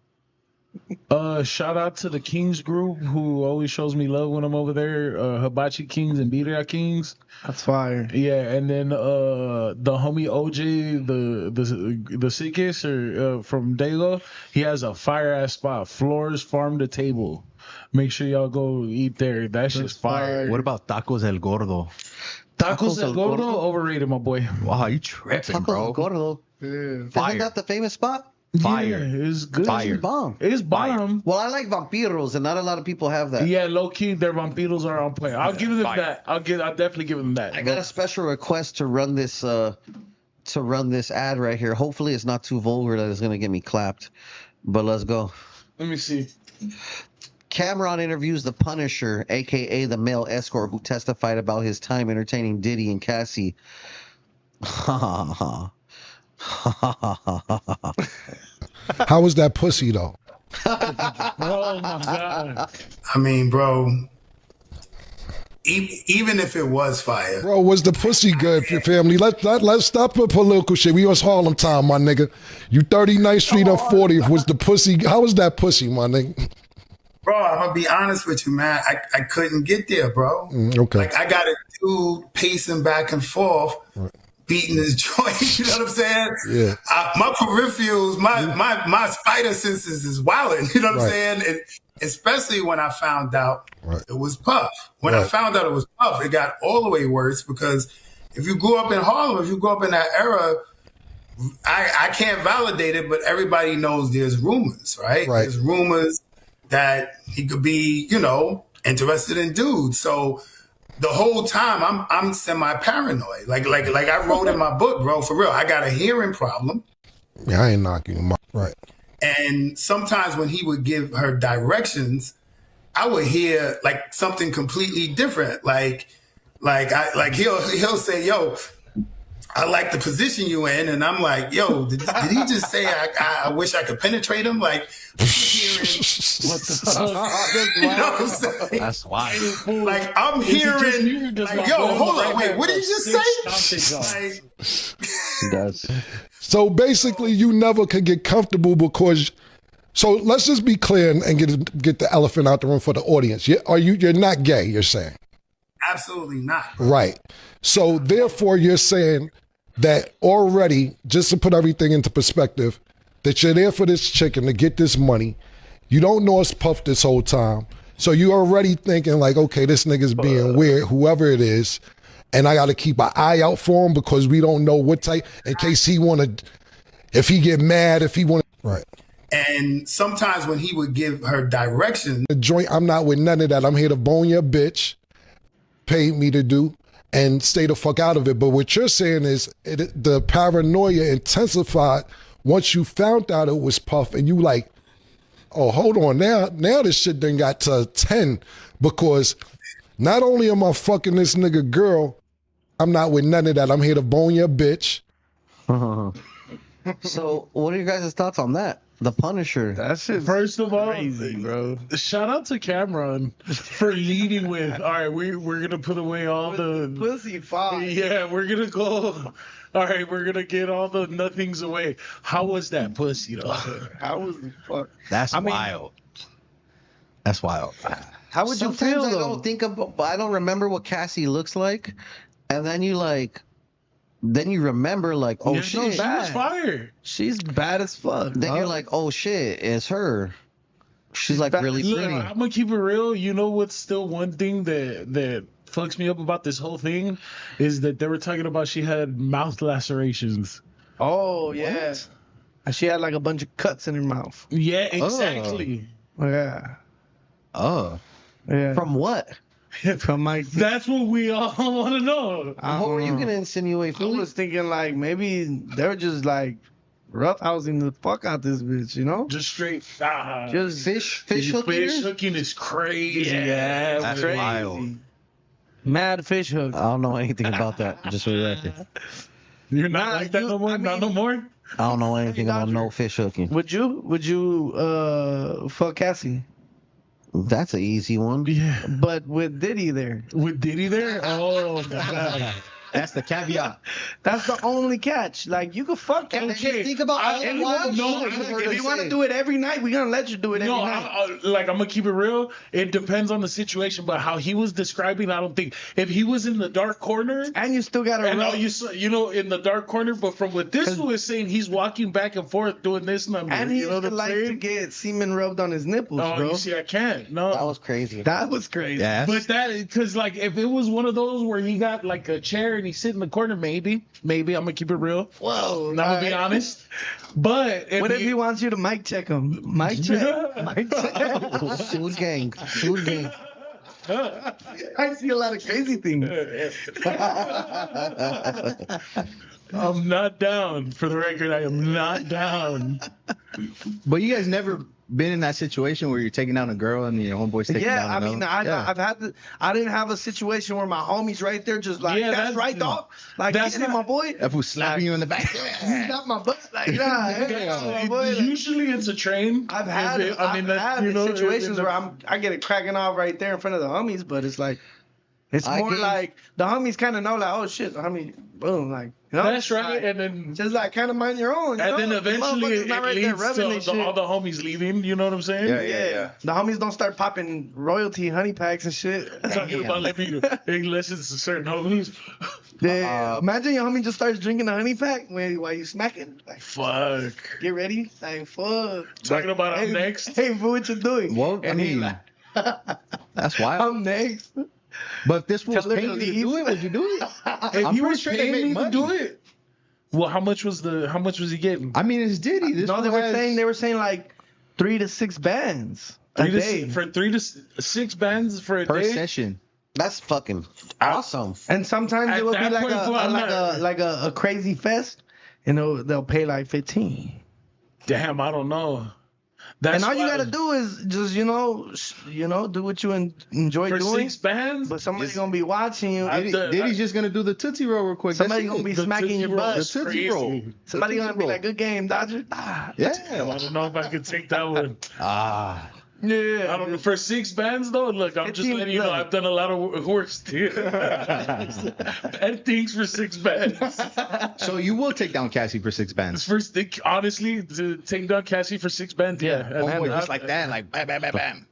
Shout out to the Kings group who always shows me love when I'm over there. Hibachi Kings and Birria Kings. That's fire. Yeah, and then the homie OJ, the sickest from Dago, he has a fire ass spot. Floors farm to table. Make sure y'all go eat there. That's just fire. What about Tacos El Gordo? Tacos El Gordo? Overrated, my boy. Wow, you tripping, Tacos bro. El Gordo. Yeah. Isn't that the famous spot? Fire. Yeah, it's good. Fire. It's bomb. It's bomb. Well, I like vampiros, and not a lot of people have that. Yeah, low key, their vampiros are on point. I'll give them that. I'll definitely give them that. I got a special request to run this ad right here. Hopefully, it's not too vulgar that it's gonna get me clapped. But let's go. Let me see. Cameron interviews the Punisher, aka the male escort who testified about his time entertaining Diddy and Cassie. How was that pussy though? Oh my god! I mean, bro, even if it was fire, bro, was the pussy good for your family? Let's stop the political shit. We was Harlem time, my nigga. You 39th Street on 40th. Was the pussy? How was that pussy, my nigga? Bro, I'm gonna be honest with you, man. I couldn't get there, bro. Okay. Like I got a dude pacing back and forth. Right. Beating his joint, you know what I'm saying? Yeah. My peripherals, my spider senses is wilding, you know what I'm saying? And especially when I found out it was Puff. When I found out it was Puff, it got all the way worse because if you grew up in Harlem, if you grew up in that era, I can't validate it, but everybody knows there's rumors, right? There's rumors that he could be, you know, interested in dudes. So the whole time I'm semi-paranoid. Like I wrote in my book, bro, for real. I got a hearing problem. Yeah, I ain't knocking him up. Right. And sometimes when he would give her directions, I would hear like something completely different. Like he'll say, yo, I like the position you in, and I'm like, yo, did he just say I wish I could penetrate him? Like, I'm hearing, what the fuck? You know what I'm saying? That's wild. Like, I'm hearing, like, yo, hold on, wait, what did you just say? Like, He does. So basically, you never could get comfortable because. So let's just be clear and get the elephant out the room for the audience. You're not gay, you're saying? Absolutely not. Right. So therefore, you're saying that already, just to put everything into perspective, that you're there for this chicken to get this money. You don't know it's Puff this whole time. So you're already thinking like, okay, this nigga's being weird, whoever it is. And I got to keep an eye out for him because we don't know what type, in case he want to, if he get mad, if he want to. Right. And sometimes when he would give her directions. The joint, I'm not with none of that. I'm here to bone your bitch, paid me to do, and stay the fuck out of it. But what you're saying is the paranoia intensified once you found out it was Puff, and you like, oh, hold on, now this shit done got to 10, because not only am I fucking this nigga girl, I'm not with none of that. I'm here to bone your bitch. So what are your guys' thoughts on that? The Punisher. That shit. First of all, crazy, bro. Shout out to Cameron for leading with. All right, we're gonna put away all the pussy fog. Yeah, we're gonna go. All right, we're gonna get all the nothings away. How was that pussy though? How was the fuck? That's wild. That's wild. How would you feel? I don't think about. I don't remember what Cassie looks like, and then you like. Then you remember, like, oh, yeah, shit. No, she was fire. She's bad as fuck. Then you're like, oh, shit, it's her. She's like really pretty. Look, I'm going to keep it real. You know what's still one thing that fucks me up about this whole thing is that they were talking about she had mouth lacerations. Oh, yeah. And she had like a bunch of cuts in her mouth. Yeah, exactly. Oh. Yeah. Oh. Yeah. From what? From my. That's what we all want to know. What were you gonna insinuate? I was thinking like maybe they're just like roughhousing the fuck out this bitch, you know? Just straight. Just fish hooking. Fish hooking is crazy. Yeah, that's crazy. wild. Mad fish hook. I don't know anything about that. Just for the record. You're not like that no more. Not no more. I don't know anything about no fish hooking. Would you fuck Cassie? That's an easy one. Yeah. But with Diddy there. With Diddy there? Oh, God. That's the caveat. That's the only catch. Like, you could fuck him. Okay. Think about if you want to do it every night, we're going to let you do it every night. Like, I'm going to keep it real. It depends on the situation, but how he was describing, I don't think. If he was in the dark corner. And you still got to run. You know, in the dark corner, but from what this one is saying, he's walking back and forth doing this number. And he used to like to get semen rubbed on his nipples, bro. You see, I can't. No. That was crazy. That was crazy. Yeah. But because, like, if it was one of those where he got, like, a chair and he sit in the corner, maybe I'm gonna keep it real. Whoa, I'm gonna be honest. But what if he wants you to mic check him? Mic check. Mic check. Food gang. I see a lot of crazy things. I'm not down. For the record, I am not down. But you guys never been in that situation where you're taking down a girl and your homeboy's taking down another? I've had I didn't have a situation where my homie's right there just like, that's right, dog. Like, that's not my boy. If who's slapping you in the back. He's not my butt. Like, my boy. Usually it's a train. I've had situations where I get it cracking off right there in front of the homies, but it's like, it's more like the homies kind of know, like, oh shit, the homie, boom, like, you know? That's right, like, and then just like kind of mind your own. And then eventually it leads to all the homies leaving. You know what I'm saying? Yeah. The homies don't start popping royalty honey packs and shit. Talking about unless it's certain homies. Yeah. Imagine your homie just starts drinking a honey pack while you smacking. Like, fuck. Get ready. Like, fuck. Talking about I'm next. Hey, what you doing? Well, I mean, that's wild. I'm next. But if this was paying you to do it, would you do it? If he was paying me to do it, well, how much was he getting? I mean, it's Diddy. They were saying like 3 to 6 bands a day. For 3 to 6 bands for a per day? session. That's fucking awesome. And sometimes it will be like a crazy fest, and they'll pay like 15. Damn, I don't know. And all you gotta do is just do what you enjoy for doing. 6 bands, but somebody's gonna be watching you. Diddy's just gonna do the Tootsie Roll real quick. Somebody's gonna be smacking your butt. The Tootsie Roll. Somebody's gonna be like, "Good game, Dodger." Yeah. I don't know if I could take that one. Yeah. I don't know. For 6 bands though, look, I'm just letting you know I've done a lot of worse bad things for 6 bands. So you will take down Cassie for 6 bands. First thing, honestly, to take down Cassie for 6 bands, just like that, like bam, bam, bam, bam.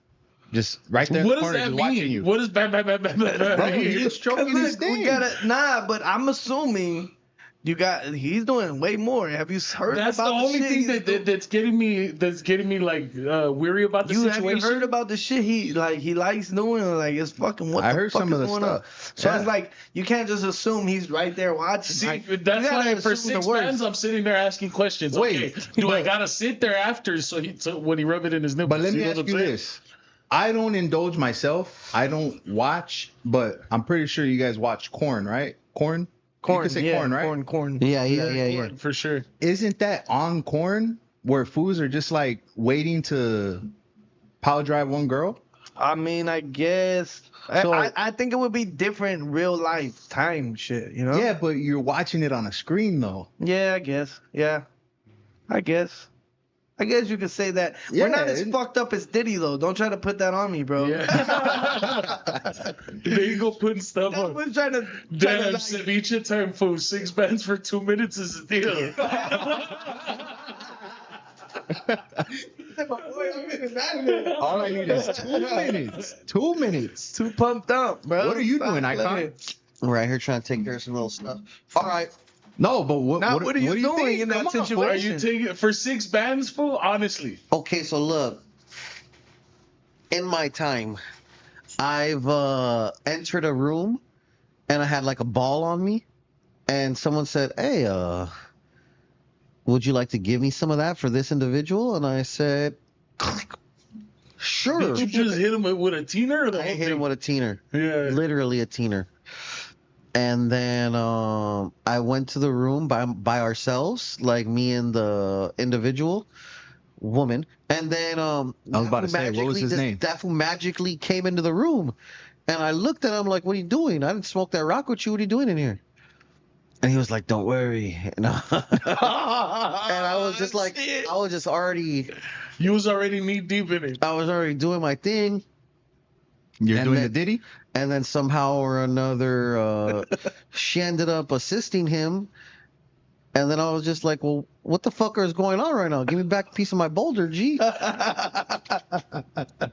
Just right there in What the does corner, that just mean? watching you. What does bam, bam, bam, bam, bam, bam Bro, mean? you're stroking his thing. But I'm assuming he's doing way more. Have you heard That's about the only thing that's getting me like weary about the situation. Have you heard about the shit he likes doing? Like, it's fucking what I the heard fuck some is of the going stuff. on? So it's like you can't just assume he's right there watching. See, like, that's you gotta why for assume the 6 worst. bands I'm sitting there asking questions. Wait, okay, do I gotta sit there after so when he rub it in his nipples? But let me know ask what you I'm saying? this. I don't indulge myself. I don't watch, but I'm pretty sure you guys watch Corn, right? Corn? You can say Corn, right? Corn. Yeah. For sure. Isn't that on Corn where fools are just like waiting to power drive one girl? I mean, I guess. So- I think it would be different real life time shit, you know? Yeah, but you're watching it on a screen though. Yeah, I guess. Yeah. I guess you could say that. Yeah, We're not as fucked up as Diddy, though. Don't try to put that on me, bro. Yeah. There you go putting stuff on. We're trying to Damn, ceviche time for 6 bands for 2 minutes is a deal. All I need is 2 minutes. 2 minutes. Too pumped up, bro. What are you Stop doing, Eyekon? playing. Right here trying to take care of some little stuff. All right. No, but what are you doing think? in that Come on, situation? Are you taking for 6 bands, fool? Honestly. Okay, so look. In my time, I've entered a room and I had like a ball on me, and someone said, "Hey, would you like to give me some of that for this individual?" And I said, "Sure." Did you just hit him with a teener? Or the I whole hit thing? him with a teener. Yeah. Literally a teener. And then I went to the room by ourselves, like me and the individual woman. And then I was about to say, what was his name? That fool magically came into the room. And I looked at him like, "What are you doing? I didn't smoke that rock with you. What are you doing in here?" And he was like, "Don't worry." And I was just like, I was just already. You was already knee deep in it. I was already doing my thing. You're And doing then- the Diddy? And then somehow or another, she ended up assisting him. And then I was just like, "Well, what the fuck is going on right now? Give me back a piece of my boulder, G."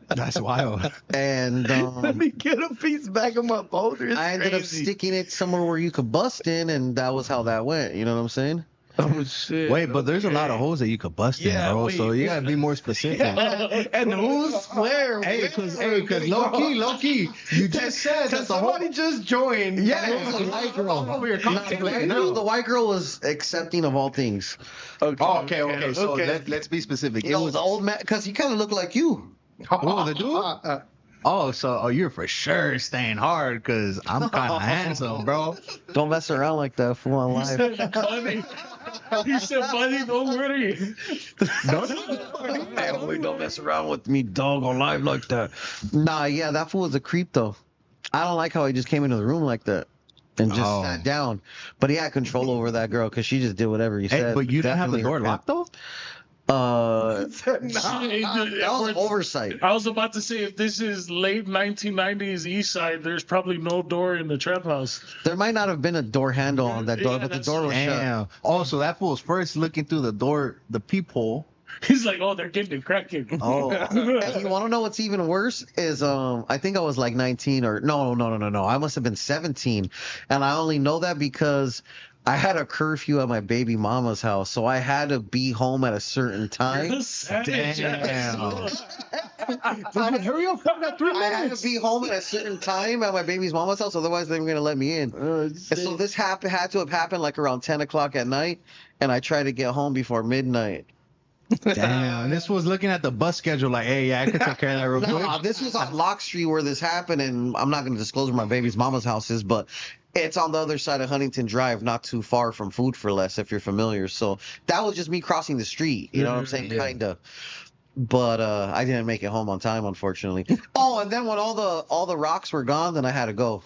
That's wild. And Let me get a piece back of my boulder. It's I ended up crazy. sticking it somewhere where you could bust in, and that was how that went. You know what I'm saying? Oh shit! Wait, but there's a lot of holes that you could bust in, bro. So you gotta be more specific. And who's where? Hey, cause low key, you just said that the whole. Somebody just joined. Yeah, it was a white girl. Over here contemplating. No, the white girl was accepting of all things. Okay. So let's be specific. It was the old man, because he kind of looked like you. Oh, the dude. So you're for sure staying hard because I'm kind of handsome, bro. Don't mess around like that, fool, on live. Funny. You said, "Buddy, don't worry." Don't mess around with me, dog, on live like that. Nah, yeah, that fool was a creep, though. I don't like how he just came into the room like that and just sat down. But he had control over that girl because she just did whatever he said. But you didn't have the Definitely door her locked, though? That was oversight. I was about to say, if this is late 1990s East Side, there's probably no door in the trap house. There might not have been a door handle on that door, but the door was shut. Damn. Oh, so that fool was first looking through the door, the peephole. He's like, "Oh, they're getting it cracking." Oh, and you want to know what's even worse is I think I was like 19 or no, I must have been 17, and I only know that because I had a curfew at my baby mama's house, so I had to be home at a certain time. Damn. Hurry up, come that 3 minutes. I had to be home at a certain time at my baby's mama's house, otherwise they were gonna let me in. And so this had to have happened like around 10 o'clock at night, and I tried to get home before midnight. Damn. This was looking at the bus schedule like, "Hey, yeah, I could take care of that real quick." No, this was on Lock Street where this happened, and I'm not going to disclose where my baby's mama's house is, but it's on the other side of Huntington Drive, not too far from Food for Less, if you're familiar. So that was just me crossing the street, you know what I'm saying? Yeah. Kind of. But I didn't make it home on time, unfortunately. Oh, and then when all the rocks were gone, then I had to go.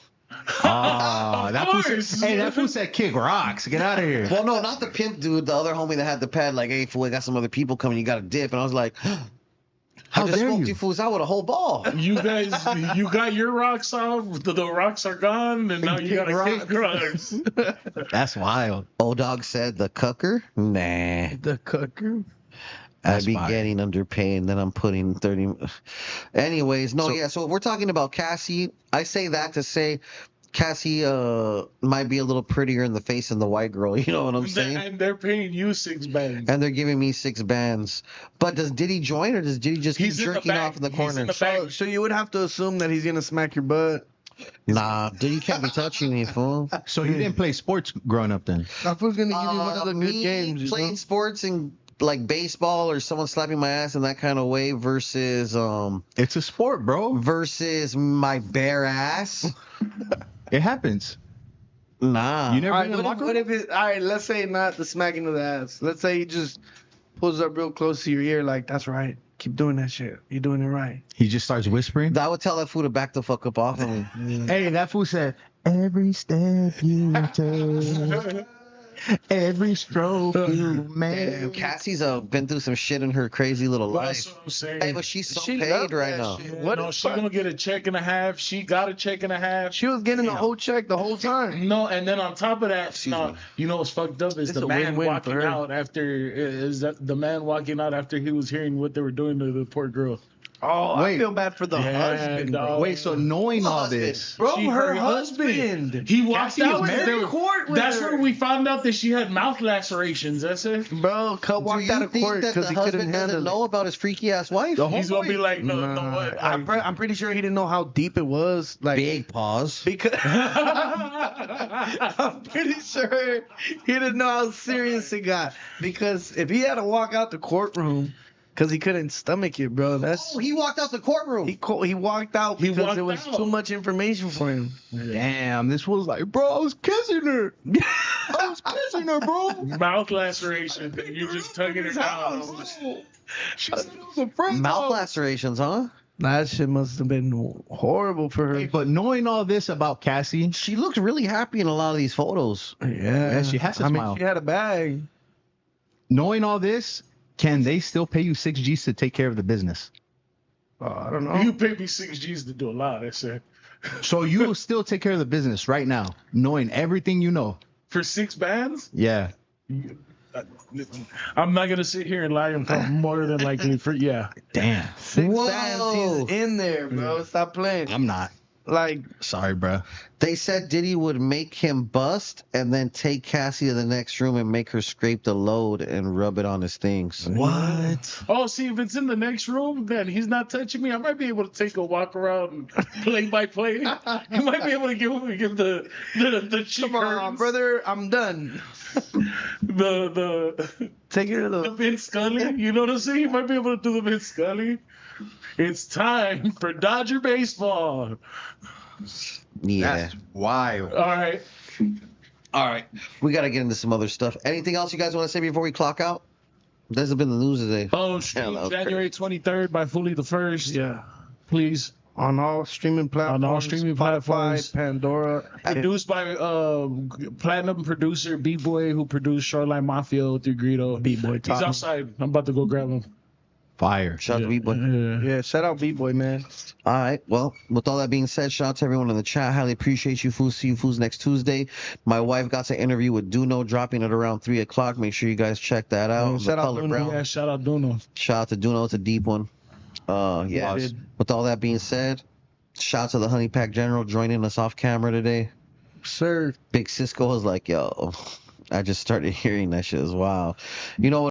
That fool said kick rocks. Get out of here. Well, no, not the pimp dude. The other homie that had the pad, like, hey, fool, I got some other people coming. You got to dip. And I was like, how I just dare smoked you? you fools out with a whole ball. You guys, you got your rocks off. The rocks are gone, and now you got to kick rocks. That's wild. Old dog said the cooker. Nah. The cooker. I'd be getting underpaid, and then I'm putting 30. Anyways, so if we're talking about Cassie, I say that to say Cassie might be a little prettier in the face than the white girl. You know what I'm saying? And they're paying you 6 bands. And they're giving me 6 bands. But does Diddy join, or does Diddy just keep jerking off in the corner? So you would have to assume that he's gonna smack your butt. Nah, Diddy can't be touching me, fool. So you didn't play sports growing up then? I was gonna give you one of the good games. Playing sports and like baseball or someone slapping my ass in that kind of way versus it's a sport, bro. Versus my bare ass. It happens. Nah. You never All been in the locker room? what if it? All right, let's say not the smacking of the ass. Let's say he just pulls up real close to your ear, like, "That's right. Keep doing that shit. You're doing it right." He just starts whispering. That would tell that fool to back the fuck up off of me. Hey, that fool said, "Every step you take, every stroke you make." Damn, Cassie's been through some shit in her crazy little life. That's what I'm saying. Hey, but she's so She paid loved right that now. shit. No, she's gonna get a check and a half. She got a check and a half. She was getting the whole check the whole time. No, and then on top of that, you know what's fucked up is It's the a man win-win walking for her. out after he was hearing what they were doing to the poor girl. Oh, Wait. I feel bad for the husband, bro. dog. Wait, so knowing all this, Bro, She- her her husband. He walked Cassie out was there. in court with That's her. where we found out that she had mouth lacerations. That's it. Bro, Cut Do walked you out of think court that because the he couldn't husband handle doesn't it. know about his freaky ass wife? He's gonna be like, no, what? I'm pretty sure he didn't know how deep it was. Like, Big pause. because I'm pretty sure he didn't know how serious it got. Because if he had to walk out the courtroom because he couldn't stomach it, bro, that's Oh, he walked out the courtroom. he walked out because walked it was out. too much information for him. damn, this was like, bro, I was kissing her. I was kissing her, bro. Mouth laceration. You just tugging it out. She said it was a friend. Mouth lacerations, huh? That shit must have been horrible for her. Hey, but knowing all this about Cassie, She looks really happy in a lot of these photos. Yeah, she has to I smile. mean, she had a bag. knowing all this, can they still pay you 6 G's to take care of the business? I don't know. You pay me 6 G's to do a lot. That's it. So you will still take care of the business right now, knowing everything you know. For 6 bands? Yeah. I'm not gonna sit here and lie and talk more than likely for Damn. 6 Whoa. bands, he's in there, bro. Stop playing. I'm not. Like, Sorry, bro. They said Diddy would make him bust and then take Cassie to the next room and make her scrape the load and rub it on his things. What? Oh, see, if it's in the next room, then he's not touching me. I might be able to take a walk around and play by play. You might be able to give the cheek come on, brother, I'm done. the Take her to the Vince Scully. You know what I'm saying? You might be able to do the Vince Scully. It's time for Dodger baseball. Yeah. That's wild. All right. All right. We got to get into some other stuff. Anything else you guys want to say before we clock out? This has been the news today. Oh, stream January 23rd by Fully the First. Yeah. Please. On all streaming platforms. On all streaming platforms. Pandora. Produced by platinum producer B-Boy, who produced Shoreline Mafia through Greedo. B-Boy. He's outside. I'm about to go grab him. Fire. Shout out to B-Boy. Yeah, shout out B-Boy, man. All right. Well, with all that being said, shout out to everyone in the chat. Highly appreciate you fools. See you fools next Tuesday. My wife got to interview with Duno, dropping at around 3 o'clock. Make sure you guys check that out. Shout out Duno. Brown. Yeah, shout out Duno. Shout out to Duno. It's a deep one. Yeah. With all that being said, shout out to the Honey Pack General joining us off camera today. Sir. Big Cisco was like, yo, I just started hearing that shit as wow. You know what?